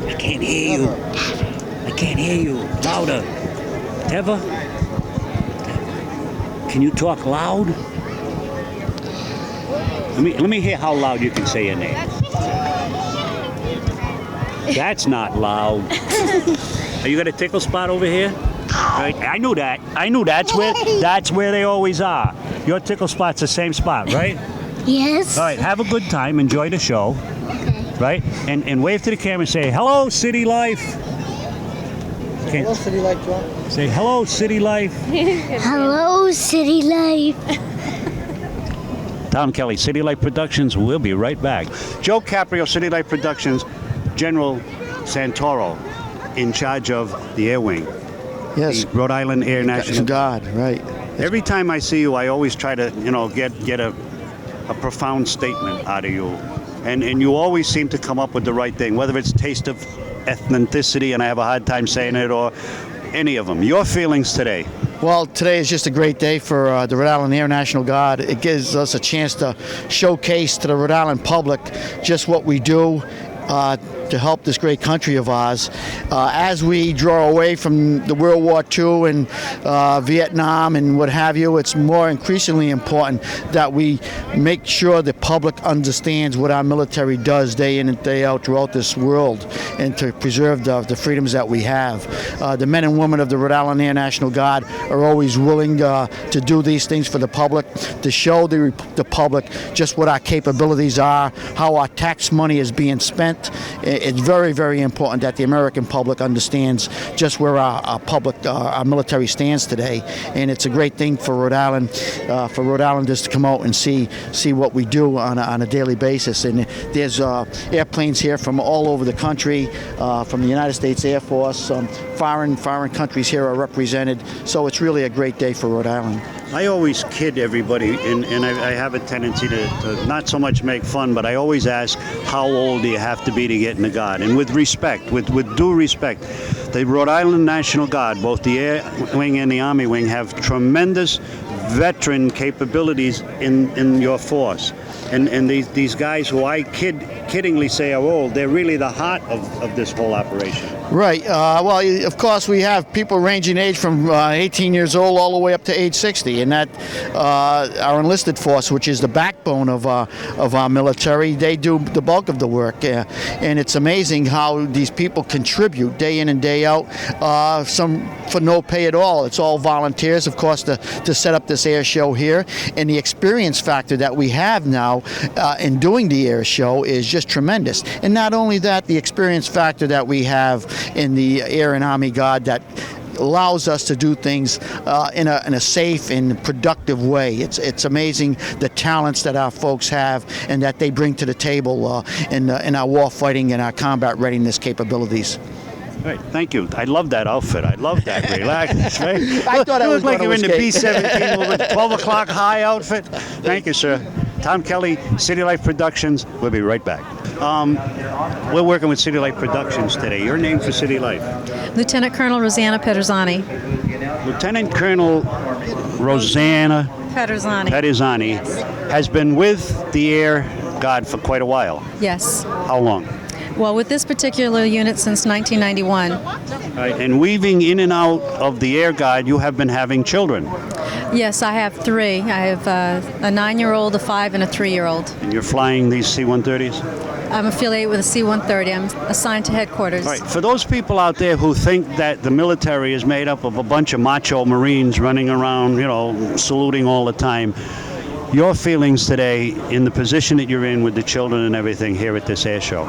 I can't hear you. I can't hear you. Louder. Teva? Can you talk loud? Let me hear how loud you can say your name. That's not loud. Are you got a tickle spot over here? Right. I knew that. That's where they always are. Your tickle spot's the same spot, right? Yes. All right, have a good time. Enjoy the show. Okay. Right? And wave to the camera and say, hello, City Life. Okay. Hello, City Life, John. Say, hello, City Life. Hello, City Life. Tom Kelly, City Life Productions. We'll be right back. Joe Caprio, City Life Productions. General Santoro, in charge of the Air Wing. Yes. The Rhode Island Air National Guard, right. Every time I see you, I always try to, get a profound statement out of you. And you always seem to come up with the right thing, whether it's taste of ethnicity, and I have a hard time saying it, or any of them. Your feelings today? Well, today is just a great day for the Rhode Island Air National Guard. It gives us a chance to showcase to the Rhode Island public just what we do to help this great country of ours. As we draw away from the World War II and Vietnam and what have you, it's more increasingly important that we make sure the public understands what our military does day in and day out throughout this world, and to preserve the freedoms that we have. The men and women of the Rhode Island Air National Guard are always willing to do these things for the public, to show the public just what our capabilities are, how our tax money is being spent. It's very, very important that the American public understands just where our military stands today, and it's a great thing for Rhode Island, for Rhode Islanders to come out and see what we do on a daily basis. And there's airplanes here from all over the country, from the United States Air Force. Foreign countries here are represented, so it's really a great day for Rhode Island. I always kid everybody, and I have a tendency to not so much make fun, but I always ask, how old do you have to be to get in the Guard? And with respect, with due respect, the Rhode Island National Guard, both the Air Wing and the Army Wing, have tremendous veteran capabilities in your force. And these guys who I kiddingly say are old, they're really the heart of this whole operation. Right. Well, of course, we have people ranging in age from 18 years old all the way up to age 60, and that our enlisted force, which is the backbone of our military, they do the bulk of the work. And it's amazing how these people contribute day in and day out, some for no pay at all. It's all volunteers, of course, to set up this air show here. And the experience factor that we have now in doing the air show is just tremendous. And not only that, the experience factor that we have in the Air and Army Guard, that allows us to do things in a safe and productive way. It's amazing the talents that our folks have and that they bring to the table in our war fighting and our combat readiness capabilities. Right, thank you. I love that outfit. I love that. Relax. Right? I thought I you was look like going you're to in the escape. B-17 with 12 o'clock high outfit. Thank you, sir. Tom Kelly, CityLife Productions. We'll be right back. We're working with CityLife Productions today. Your name for CityLife? Lieutenant Colonel Rosanna Pederzani. Lieutenant Colonel Rosanna Pederzani has been with the Air Guard for quite a while. Yes. How long? Well, with this particular unit since 1991. Right. And weaving in and out of the Air Guard, you have been having children. Yes, I have 3. I have a 9-year-old, a 5, and a 3-year-old. And you're flying these C-130s? I'm affiliated with a C-130. I'm assigned to headquarters. Right. For those people out there who think that the military is made up of a bunch of macho Marines running around, saluting all the time, your feelings today in the position that you're in with the children and everything here at this air show?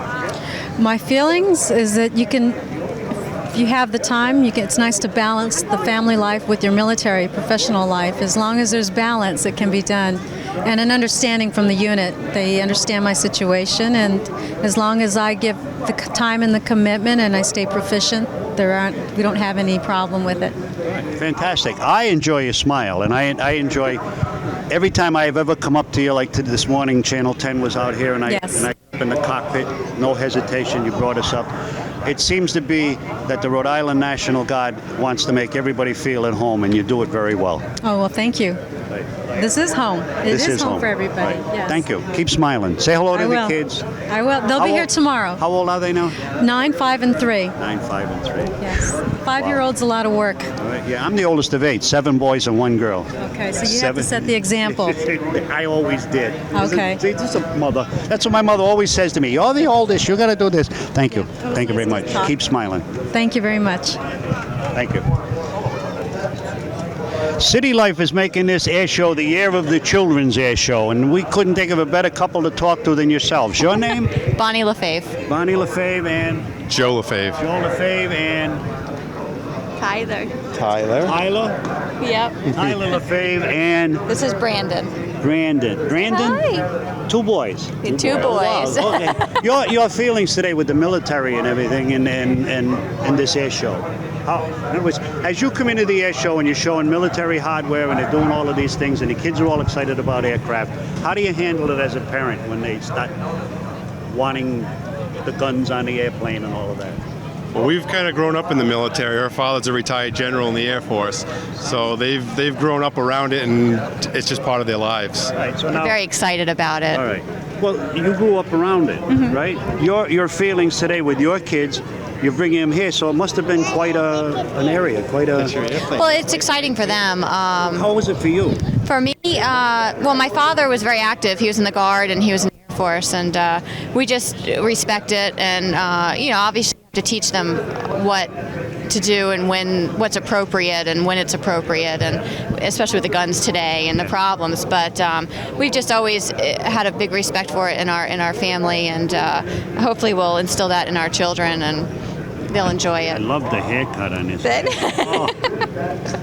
My feelings is that if you have the time, it's nice to balance the family life with your military professional life. As long as there's balance, it can be done. And an understanding from the unit. They understand my situation, and as long as I give the time and the commitment and I stay proficient, we don't have any problem with it. Fantastic. I enjoy your smile, and I enjoy every time I've ever come up to you, like this morning, Channel 10 was out here, and I in the cockpit, no hesitation, you brought us up. It seems to be that the Rhode Island National Guard wants to make everybody feel at home, and you do it very well. Oh, well, thank you. This is home. It is home for everybody. Right. Yes. Thank you. Keep smiling. Say hello to the kids. I will. They'll be here tomorrow. How old are they now? 9, 5, and 3. 9, 5, and 3. Yes. 5-year-old's a lot of work. Right. Yeah, I'm the oldest of 8, 7 boys and 1 girl. Okay, so you have to set the example. I always did. Okay. See, this is a mother. That's what my mother always says to me. You're the oldest. You got to do this. Thank you. Thank you very much. Keep smiling. Thank you very much. Thank you. CityLife is making this air show the year of the children's air show, and we couldn't think of a better couple to talk to than yourselves. Your name? Bonnie LaFave. Bonnie LaFave and? Joe LaFave. Joe LaFave and? Tyler. Tyler? Yep. Tyler LaFave and? This is Brandon. Brandon. Hi. 2 boys. 2 boys. Wow. Okay. Your feelings today with the military and everything and this air show. In other words, as you come into the air show and you're showing military hardware and they're doing all of these things and the kids are all excited about aircraft, how do you handle it as a parent when they start wanting the guns on the airplane and all of that? Well, we've kind of grown up in the military. Our father's a retired general in the Air Force, so they've grown up around it, and it's just part of their lives. Right, so now, I'm very excited about it. All right. Well, you grew up around it, right? Your feelings today with your kids, you're bringing them here, so it must have been quite an area, quite a... Well, it's exciting for them. How was it for you? For me, well, my father was very active. He was in the Guard and he was in the Air Force, and we just respect it, and obviously to teach them what to do and what's appropriate and when it's appropriate, and especially with the guns today and the problems. But we've just always had a big respect for it in our family, and hopefully we'll instill that in our children, and they'll enjoy it. I love the haircut on this. Oh.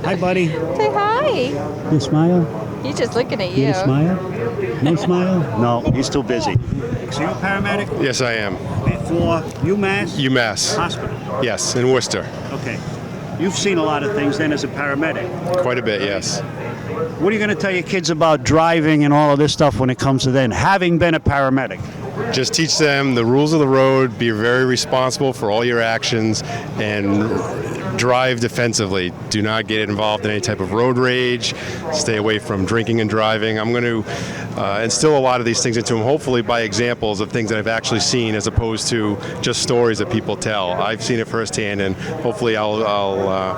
Hi, buddy. Say hi. You smile? He's just looking at you. You smile? No smile? No, he's too busy. So you're a paramedic? Yes, I am. For UMass? UMass. Hospital? Yes, in Worcester. Okay. You've seen a lot of things then as a paramedic. Quite a bit, yes. What are you going to tell your kids about driving and all of this stuff when it comes to then, having been a paramedic? Just teach them the rules of the road, be very responsible for all your actions, and drive defensively. Do not get involved in any type of road rage. Stay away from drinking and driving. I'm going to instill a lot of these things into them, hopefully by examples of things that I've actually seen, as opposed to just stories that people tell. I've seen it firsthand, and hopefully I'll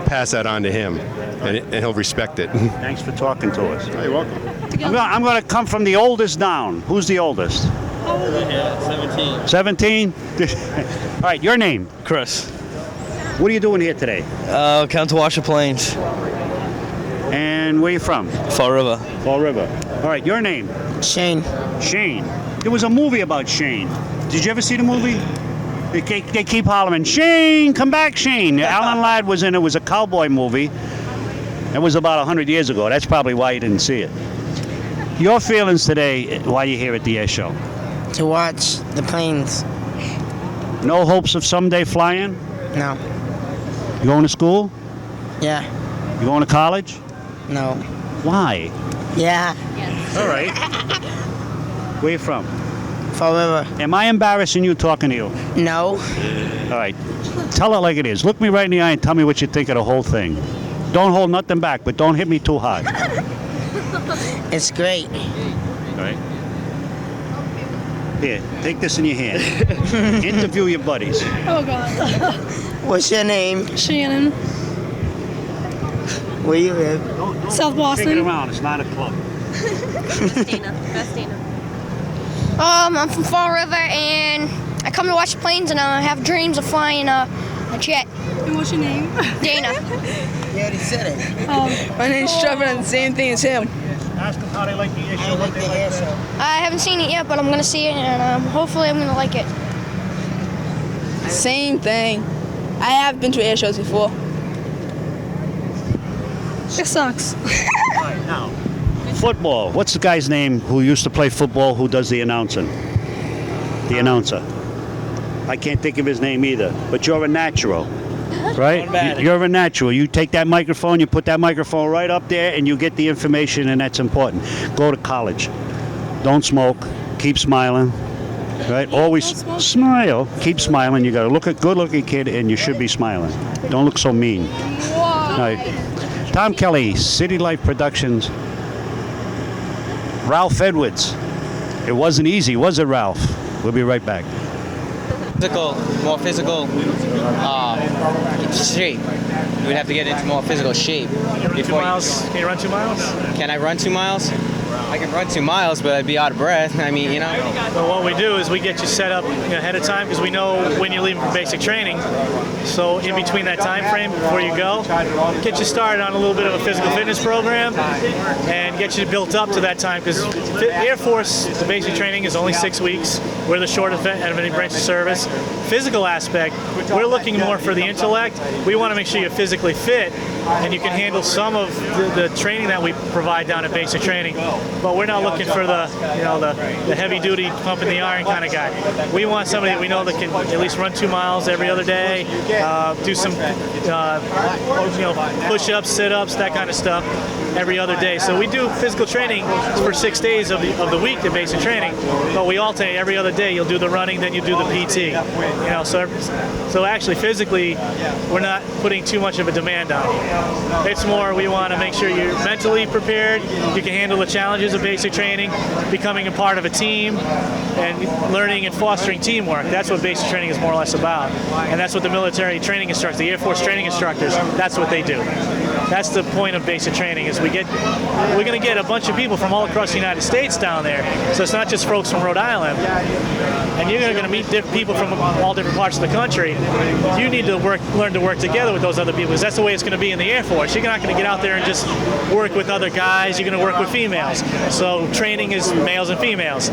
pass that on to him, and he'll respect it. Thanks for talking to us. You're welcome. I'm going to come from the oldest down. Who's the oldest? 17. 17? All right, your name? Chris. What are you doing here today? Come to wash the planes. And where are you from? Fall River. Fall River. All right, your name? Shane. Shane. There was a movie about Shane. Did you ever see the movie? They keep hollering, Shane, come back, Shane. Alan Ladd was in it. It was a cowboy movie. It was about 100 years ago. That's probably why you didn't see it. Your feelings today while you're here at the air show? To watch the planes. No hopes of someday flying? No. You going to school? Yeah. You going to college? No. Why? Yeah. All right. Where you from? Fall River. Am I embarrassing you talking to you? No. All right. Tell it like it is. Look me right in the eye and tell me what you think of the whole thing. Don't hold nothing back, but don't hit me too hard. It's great. All right. Here, take this in your hand. Interview your buddies. Oh, God. What's your name? Shannon. Where you live? South Boston. Take it around. It's not a club. Festina. I'm from Fall River, and I come to watch the planes, and I have dreams of flying a jet. And what's your name? Dana. You already said it. My name's Trevor, and the same thing as him. Ask them how they like the air show. What they like. I haven't seen it yet, but I'm gonna see it, and hopefully I'm gonna like it. Same thing. I have been to air shows before. It sucks. All right, now, football. What's the guy's name who used to play football who does the announcing? The announcer. I can't think of his name either, but you're a natural. Right? You're a natural. You take that microphone, you put that microphone right up there, and you get the information, and that's important. Go to college. Don't smoke. Keep smiling. Right? Always smile. Keep smiling. You got to look a good-looking kid, and you should be smiling. Don't look so mean. All right. Tom Kelly, CityLife Productions. Ralph Edwards. It wasn't easy, was it, Ralph? We'll be right back. More physical shape. You would have to get into more physical shape. Can you run 2 miles? Can I run 2 miles? I can run 2 miles, but I'd be out of breath. I mean, you know. Well, what we do is we get you set up ahead of time because we know when you're leaving for basic training. So in between that time frame before you go, get you started on a little bit of a physical fitness program and get you built up to that time because Air Force, the basic training is only 6 weeks. We're the shortest out of any branch of service. Physical aspect, we're looking more for the intellect. We want to make sure you're physically fit and you can handle some of the training that we provide down at basic training. But we're not looking for the heavy duty pumping the iron kind of guy. We want somebody that we know that can at least run 2 miles every other day, do some push-ups, sit-ups, that kind of stuff every other day. So we do physical training for 6 days of the week, the basic training, but we alternate every other day. You'll do the running, then you do the PT. So actually physically, we're not putting too much of a demand on you. It's more we want to make sure you're mentally prepared, you can handle the challenges of basic training, becoming a part of a team, and learning and fostering teamwork. That's what basic training is more or less about. And that's what the military training instructors, the Air Force training instructors, that's what they do. That's the point of basic training is we're going to get a bunch of people from all across the United States down there. So it's not just folks from Rhode Island. And you're going to meet people from all different parts of the country. You need to learn to work together with those other people because that's the way it's going to be in the Air Force. You're not going to get out there and just work with other guys. You're going to work with females. So training is males and females.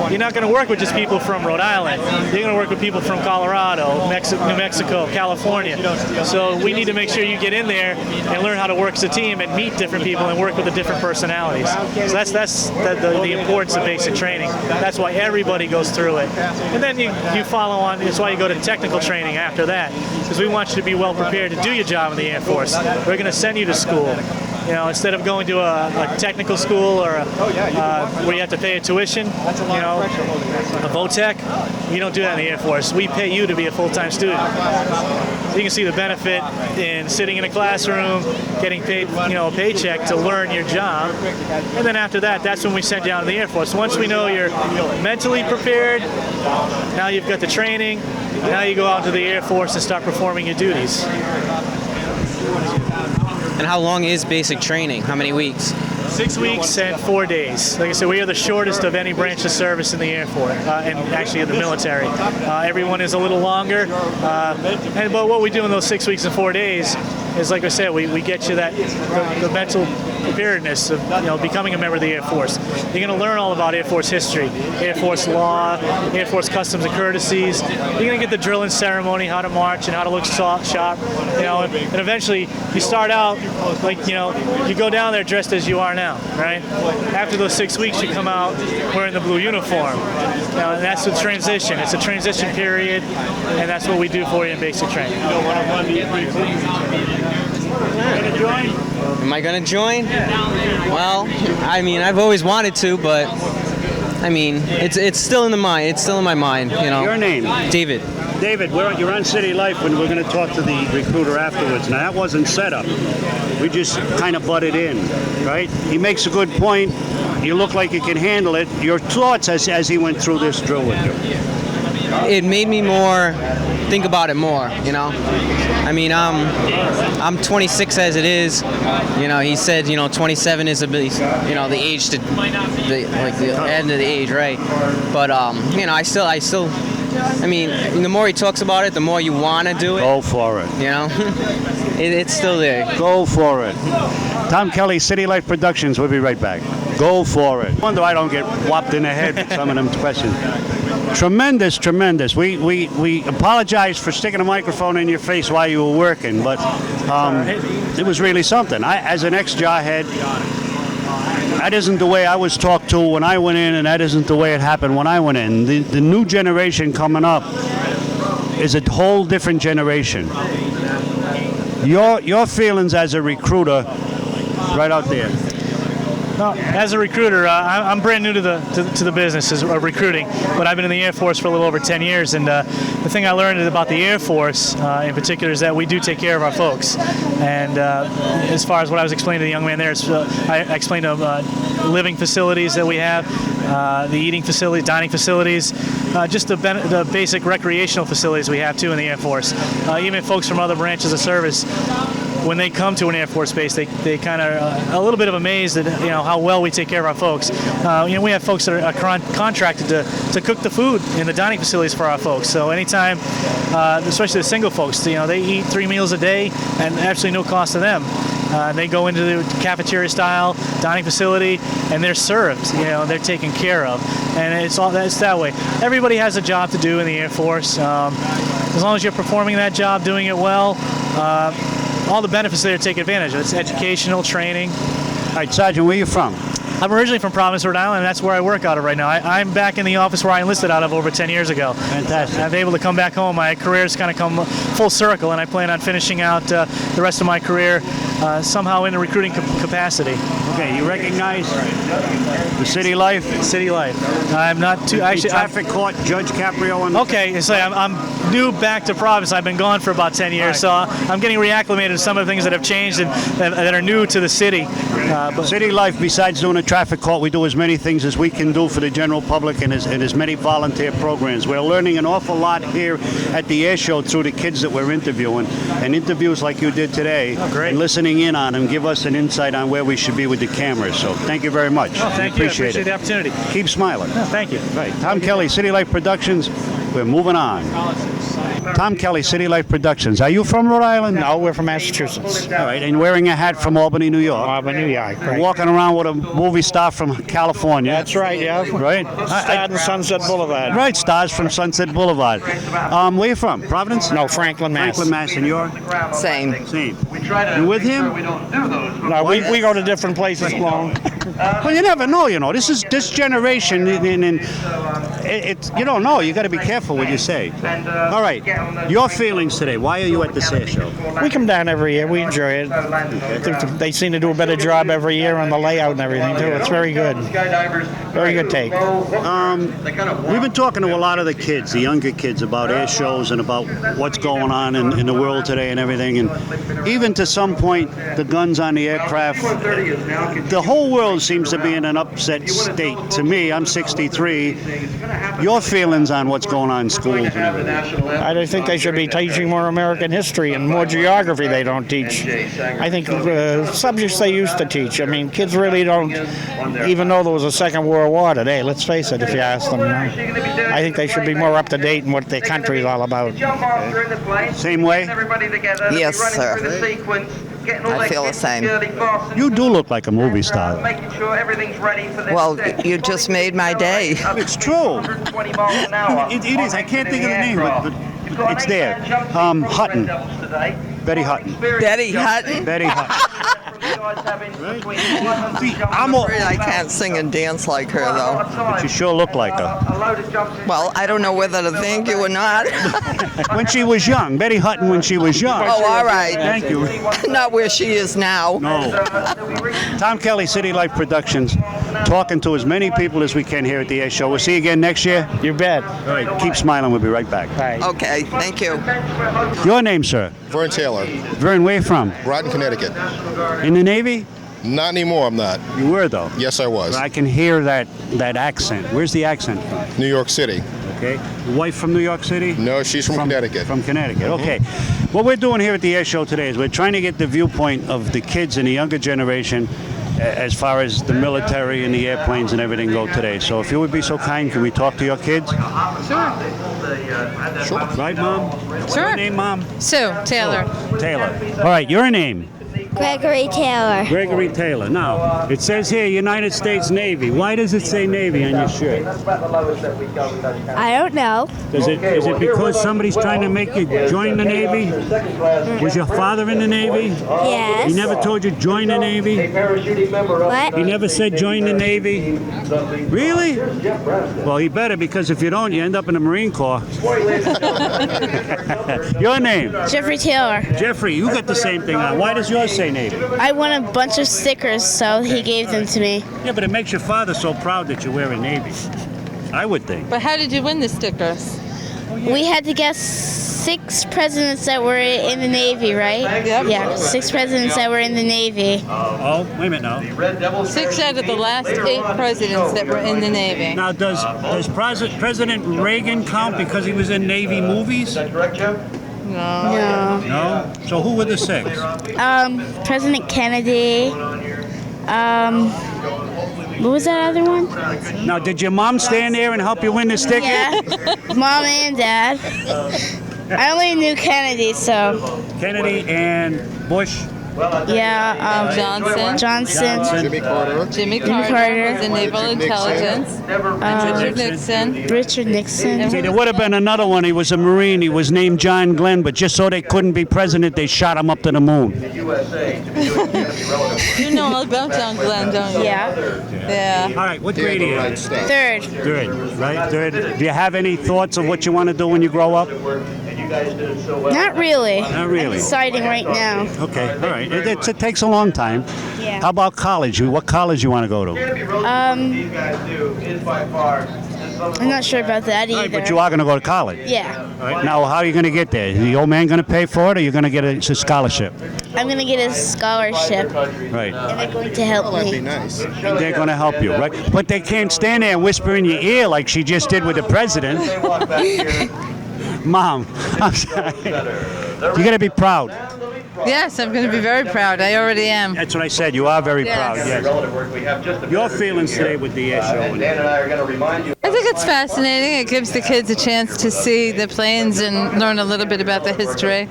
You're not going to work with just people from Rhode Island. You're going to work with people from Colorado, New Mexico, California. So we need to make sure you get in there and learn how to work as a team and meet different people and work with the different personalities. So that's the importance of basic training. That's why everybody goes through it. And then you follow on. That's why you go to technical training after that, because we want you to be well prepared to do your job in the Air Force. We're going to send you to school. Instead of going to a technical school or where you have to pay a tuition, a VOTEC, we don't do that in the Air Force. We pay you to be a full-time student. So you can see the benefit in sitting in a classroom, getting paid, a paycheck to learn your job. And then after that, that's when we send you out to the Air Force. Once we know you're mentally prepared, now you've got the training, now you go out to the Air Force and start performing your duties. And how long is basic training? How many weeks? 6 weeks and 4 days. Like I said, we are the shortest of any branch of service in the Air Force, and actually in the military. Everyone is a little longer. But what we do in those 6 weeks and 4 days is, like I said, we get you the mental preparedness of becoming a member of the Air Force. You're going to learn all about Air Force history, Air Force law, Air Force customs and courtesies. You're going to get the drill and ceremony, how to march and how to look sharp. And eventually you start out like you go down there dressed as you are now, right? After those 6 weeks, you come out wearing the blue uniform. And that's the transition. It's a transition period, and that's what we do for you in basic training. Am I going to join? Well, I mean, I've always wanted to, but I mean, it's still in the mind. It's still in my mind, Your name? David. David, you're on City Life, and we're going to talk to the recruiter afterwards. Now, that wasn't set up. We just kind of butted in, right? He makes a good point. You look like you can handle it. Your thoughts as he went through this drill with you? It made me think about it more, I mean, I'm 26 as it is. He said, 27 is the age to the end of the age, right? But I still. I mean, the more he talks about it, the more you want to do it. Go for it. It's still there. Go for it. Tom Kelly, CityLife Productions. We'll be right back. Go for it. Wonder I don't get whopped in the head with some of them questions. Tremendous. We apologize for sticking a microphone in your face while you were working, but it was really something. As an ex-jarhead, that isn't the way I was talked to when I went in, and that isn't the way it happened when I went in. The new generation coming up is a whole different generation. Your feelings as a recruiter, right out there. Well, as a recruiter, I'm brand new to the business of recruiting, but I've been in the Air Force for a little over 10 years, and the thing I learned about the Air Force in particular is that we do take care of our folks. And as far as what I was explaining to the young man there, I explained to him living facilities that we have, the eating facilities, dining facilities, just the basic recreational facilities we have too in the Air Force. Even folks from other branches of service, when they come to an Air Force base, they kind of a little bit of amazed at how well we take care of our folks. We have folks that are contracted to cook the food in the dining facilities for our folks. So anytime, especially the single folks, they eat 3 meals a day and absolutely no cost to them. They go into the cafeteria style dining facility and they're served. They're taken care of, and it's that way. Everybody has a job to do in the Air Force. As long as you're performing that job, doing it well. All the benefits there take advantage of. It's educational, training. All right, Sergeant, where are you from? I'm originally from Providence, Rhode Island, and that's where I work out of right now. I'm back in the office where I enlisted out of over 10 years ago. Fantastic. I've been able to come back home. My career's kind of come full circle, and I plan on finishing out the rest of my career somehow in the recruiting capacity. Okay, you recognize the City Life? City Life. I'm not too... Actually, traffic court, Judge Caprio. Okay, so I'm new back to Providence. I've been gone for about 10 years, so I'm getting reacclimated to some of the things that have changed and that are new to the city. But City Life, besides doing a traffic court, we do as many things as we can do for the general public and as many volunteer programs. We're learning an awful lot here at the air show through the kids that we're interviewing, and interviews like you did today, and listening in on them give us an insight on where we should be with the cameras. So thank you very much. Thank you. I appreciate the opportunity. Keep smiling. Thank you. Right. Tom Kelly, CityLife Productions. We're moving on. Tom Kelly, CityLife Productions. Are you from Rhode Island? No, we're from Massachusetts. All right, and wearing a hat from Albany, New York. Albany, New York. Right. Walking around with a movie star from California. That's right, yeah. Right? Starred in Sunset Boulevard. Right, stars from Sunset Boulevard. Where you from? Providence? No, Franklin, Mass. Franklin, Mass. And you're? Same. You with him? No, we go to different places alone. Well, you never know, This generation, and you don't know. You got to be careful what you say. All right. Your feelings today. Why are you at this air show? We come down every year. We enjoy it. They seem to do a better job every year on the layout and everything, too. It's very good. Very good take. We've been talking to a lot of the kids, the younger kids, about air shows and about what's going on in the world today and everything. And even to some point, the guns on the aircraft, the whole world seems to be in an upset state. To me, I'm 63. Your feelings on what's going on in schools and everything? I think they should be teaching more American history and more geography they don't teach. I think subjects they used to teach. I mean, kids really don't even know there was a Second World War today. Let's face it, if you ask them. I think they should be more up to date in what their country is all about. Same way? Yes, sir. I feel the same. You do look like a movie star. Well, you just made my day. It's true. It is. I can't think of the name, but it's there. Hutton. Betty Hutton. Betty Hutton? Betty Hutton. See, I'm afraid I can't sing and dance like her, though. But you sure look like her. Well, I don't know whether to thank you or not. When she was young. Betty Hutton when she was young. Oh, all right. Thank you. Not where she is now. No. Tom Kelly, CityLife Productions, talking to as many people as we can here at the Air Show. We'll see you again next year. You bet. All right, keep smiling. We'll be right back. Okay, thank you. Your name, sir? Vern Taylor. Vern, where you from? Groton, Connecticut. In the Navy? Not anymore, I'm not. You were, though? Yes, I was. I can hear that accent. Where's the accent from? New York City. Okay. Your wife from New York City? No, she's from Connecticut. From Connecticut, okay. What we're doing here at the Air Show today is we're trying to get the viewpoint of the kids and the younger generation as far as the military and the airplanes and everything go today. So if you would be so kind, can we talk to your kids? Sure. Sure. Right, Mom? Sure. Your name, Mom? Sue Taylor. Taylor. All right, your name? Gregory Taylor. Gregory Taylor. Now, it says here United States Navy. Why does it say Navy on your shirt? I don't know. Is it because somebody's trying to make you join the Navy? Was your father in the Navy? Yes. He never told you join the Navy? What? He never said join the Navy? Really? Well, he better, because if you don't, you end up in the Marine Corps. Your name? Jeffrey Taylor. Jeffrey, you got the same thing on. Why does yours say Navy? I won a bunch of stickers, so he gave them to me. Yeah, but it makes your father so proud that you wear a Navy. I would think. But how did you win the stickers? We had to guess 6 presidents that were in the Navy, right? Yep. Yeah, 6 presidents that were in the Navy. Oh, wait a minute now. 6 out of the last 8 presidents that were in the Navy. Now, does President Reagan count because he was in Navy movies? No. No? So who were the 6? President Kennedy. What was that other one? Now, did your mom stand there and help you win the sticker? Yeah, Mom and Dad. I only knew Kennedy, so. Kennedy and Bush. Yeah, Johnson. Jimmy Carter. was in Naval Intelligence. Richard Nixon. See, there would have been another one. He was a Marine. He was named John Glenn, but just so they couldn't be president, they shot him up to the moon. You know all about John Glenn, don't you? Yeah. Yeah. All right, what grade are you in? 3rd. Third, right? Third. Do you have any thoughts of what you want to do when you grow up? Not really. Not really. I'm deciding right now. Okay, all right. It takes a long time. Yeah. How about college? What college you want to go to? I'm not sure about that either. All right, but you are going to go to college. Yeah. All right. Now, how are you going to get there? Is the old man going to pay for it, or are you going to get a scholarship? I'm going to get a scholarship. Right. And they're going to help me. And they're going to help you, right? But they can't stand there and whisper in your ear like she just did with the president. Mom, I'm sorry. You got to be proud. Yes, I'm going to be very proud. I already am. That's what I said. You are very Yes. proud. Yes. Your feelings today with the Air Show. I think it's fascinating. It gives the kids a chance to see the planes and learn a little bit about the history.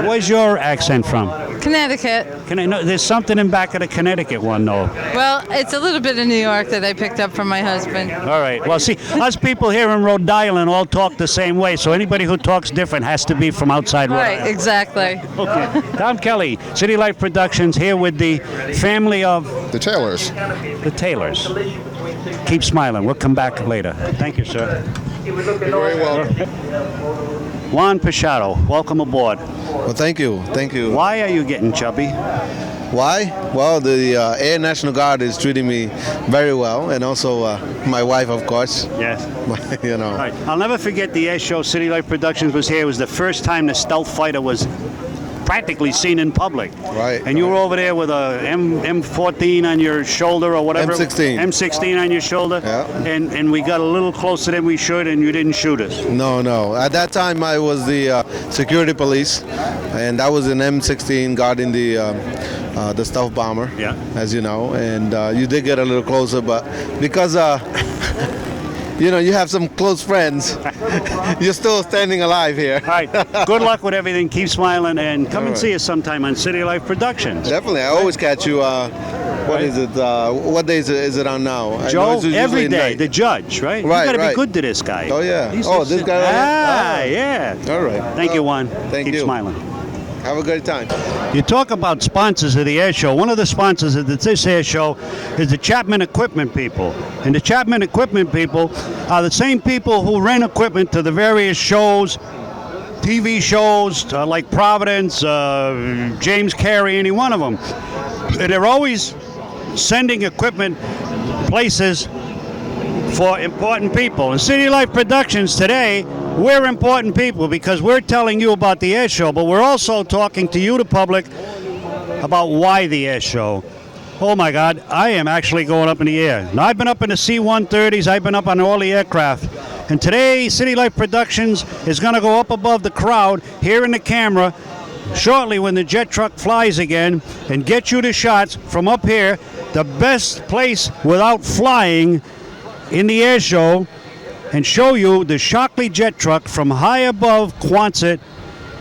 Where's your accent from? Connecticut. No, there's something in back of the Connecticut one, though. Well, it's a little bit of New York that I picked up from my husband. All right. Well, see, us people here in Rhode Island all talk the same way, so anybody who talks different has to be from outside Rhode Right, Island. exactly. Okay. Tom Kelly, CityLife Productions, here with the family of... The Taylors. The Taylors. Keep smiling. We'll come back later. Thank you, sir. You're very welcome. Juan Pichado, welcome aboard. Well, thank you. Thank you. Why are you getting chubby? Why? Well, the Air National Guard is treating me very well, and also my wife, of course. Yes. You know. All right. I'll never forget the Air Show. CityLife Productions was here. It was the first time the stealth fighter was practically seen in public. Right. And you were over there with a M14 on your shoulder or whatever. M16. M16 on your shoulder. Yeah. And we got a little closer than we should, and you didn't shoot us. No. At that time, I was the security police, and I was an M16 guarding the stealth bomber. Yeah. As you know, and you did get a little closer, but because you have some close friends. You're still standing alive here. All right. Good luck with everything. Keep smiling, and come All and right. see us sometime on CityLife Productions. Definitely. I always catch you. What is it? What day is it on now? I know Joe, it's usually every at day, night. the judge, right? Right, You got to right. be good to this guy. Oh, yeah. He's Oh, just- this guy right here? yeah. All right. Thank you, Juan. Thank Keep you. smiling. Have a great time. You talk about sponsors of the air show. One of the sponsors of this air show is the Chapman Equipment people. And the Chapman Equipment people are the same people who rent equipment to the various shows, TV shows like Providence, James Carey, any one of them. And they're always sending equipment places for important people. In CityLife Productions today, we're important people because we're telling you about the air show, but we're also talking to you, the public, about why the air show. Oh my God, I am actually going up in the air. Now, I've been up in the C-130s, I've been up on all the aircraft, and today CityLife Productions is going to go up above the crowd here in the camera shortly when the jet truck flies again and get you the shots from up here, the best place without flying in the air show, and show you the Shockley jet truck from high above Quonset,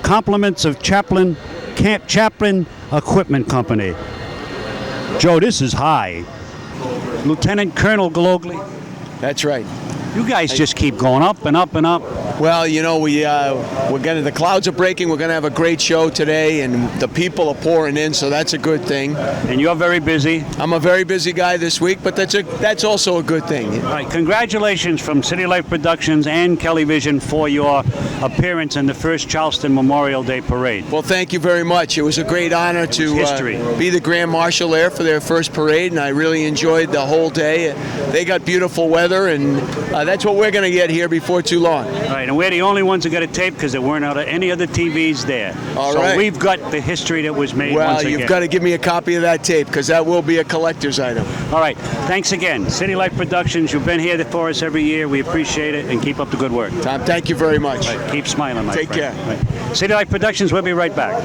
compliments of Chaplin Equipment Company. Joe, this is high. Lieutenant Colonel Glogly. That's right. You guys just keep going up and up and up. Well, the clouds are breaking. We're gonna have a great show today, and the people are pouring in, so that's a good thing. And you're very busy. I'm a very busy guy this week, but that's also a good thing. All right, congratulations from CityLife Productions and Kelly Vision for your appearance in the first Charleston Memorial Day Parade. Well, thank you very much. It was a great honor to be the Grand Marshal there for their first parade, and I really enjoyed the whole day. They got beautiful weather, and that's what we're going to get here before too long. All right, and we're the only ones who got a tape because there weren't any other TVs there. All so right. we've got the history that was made Well, once again. you've got to give me a copy of that tape because that will be a collector's item. All right, thanks again. CityLife Productions, you've been here for us every year. We appreciate it, and keep up the good work. Tom, thank you very much. All right, keep smiling, my Take friend. care. Right. CityLife Productions, we'll be right back.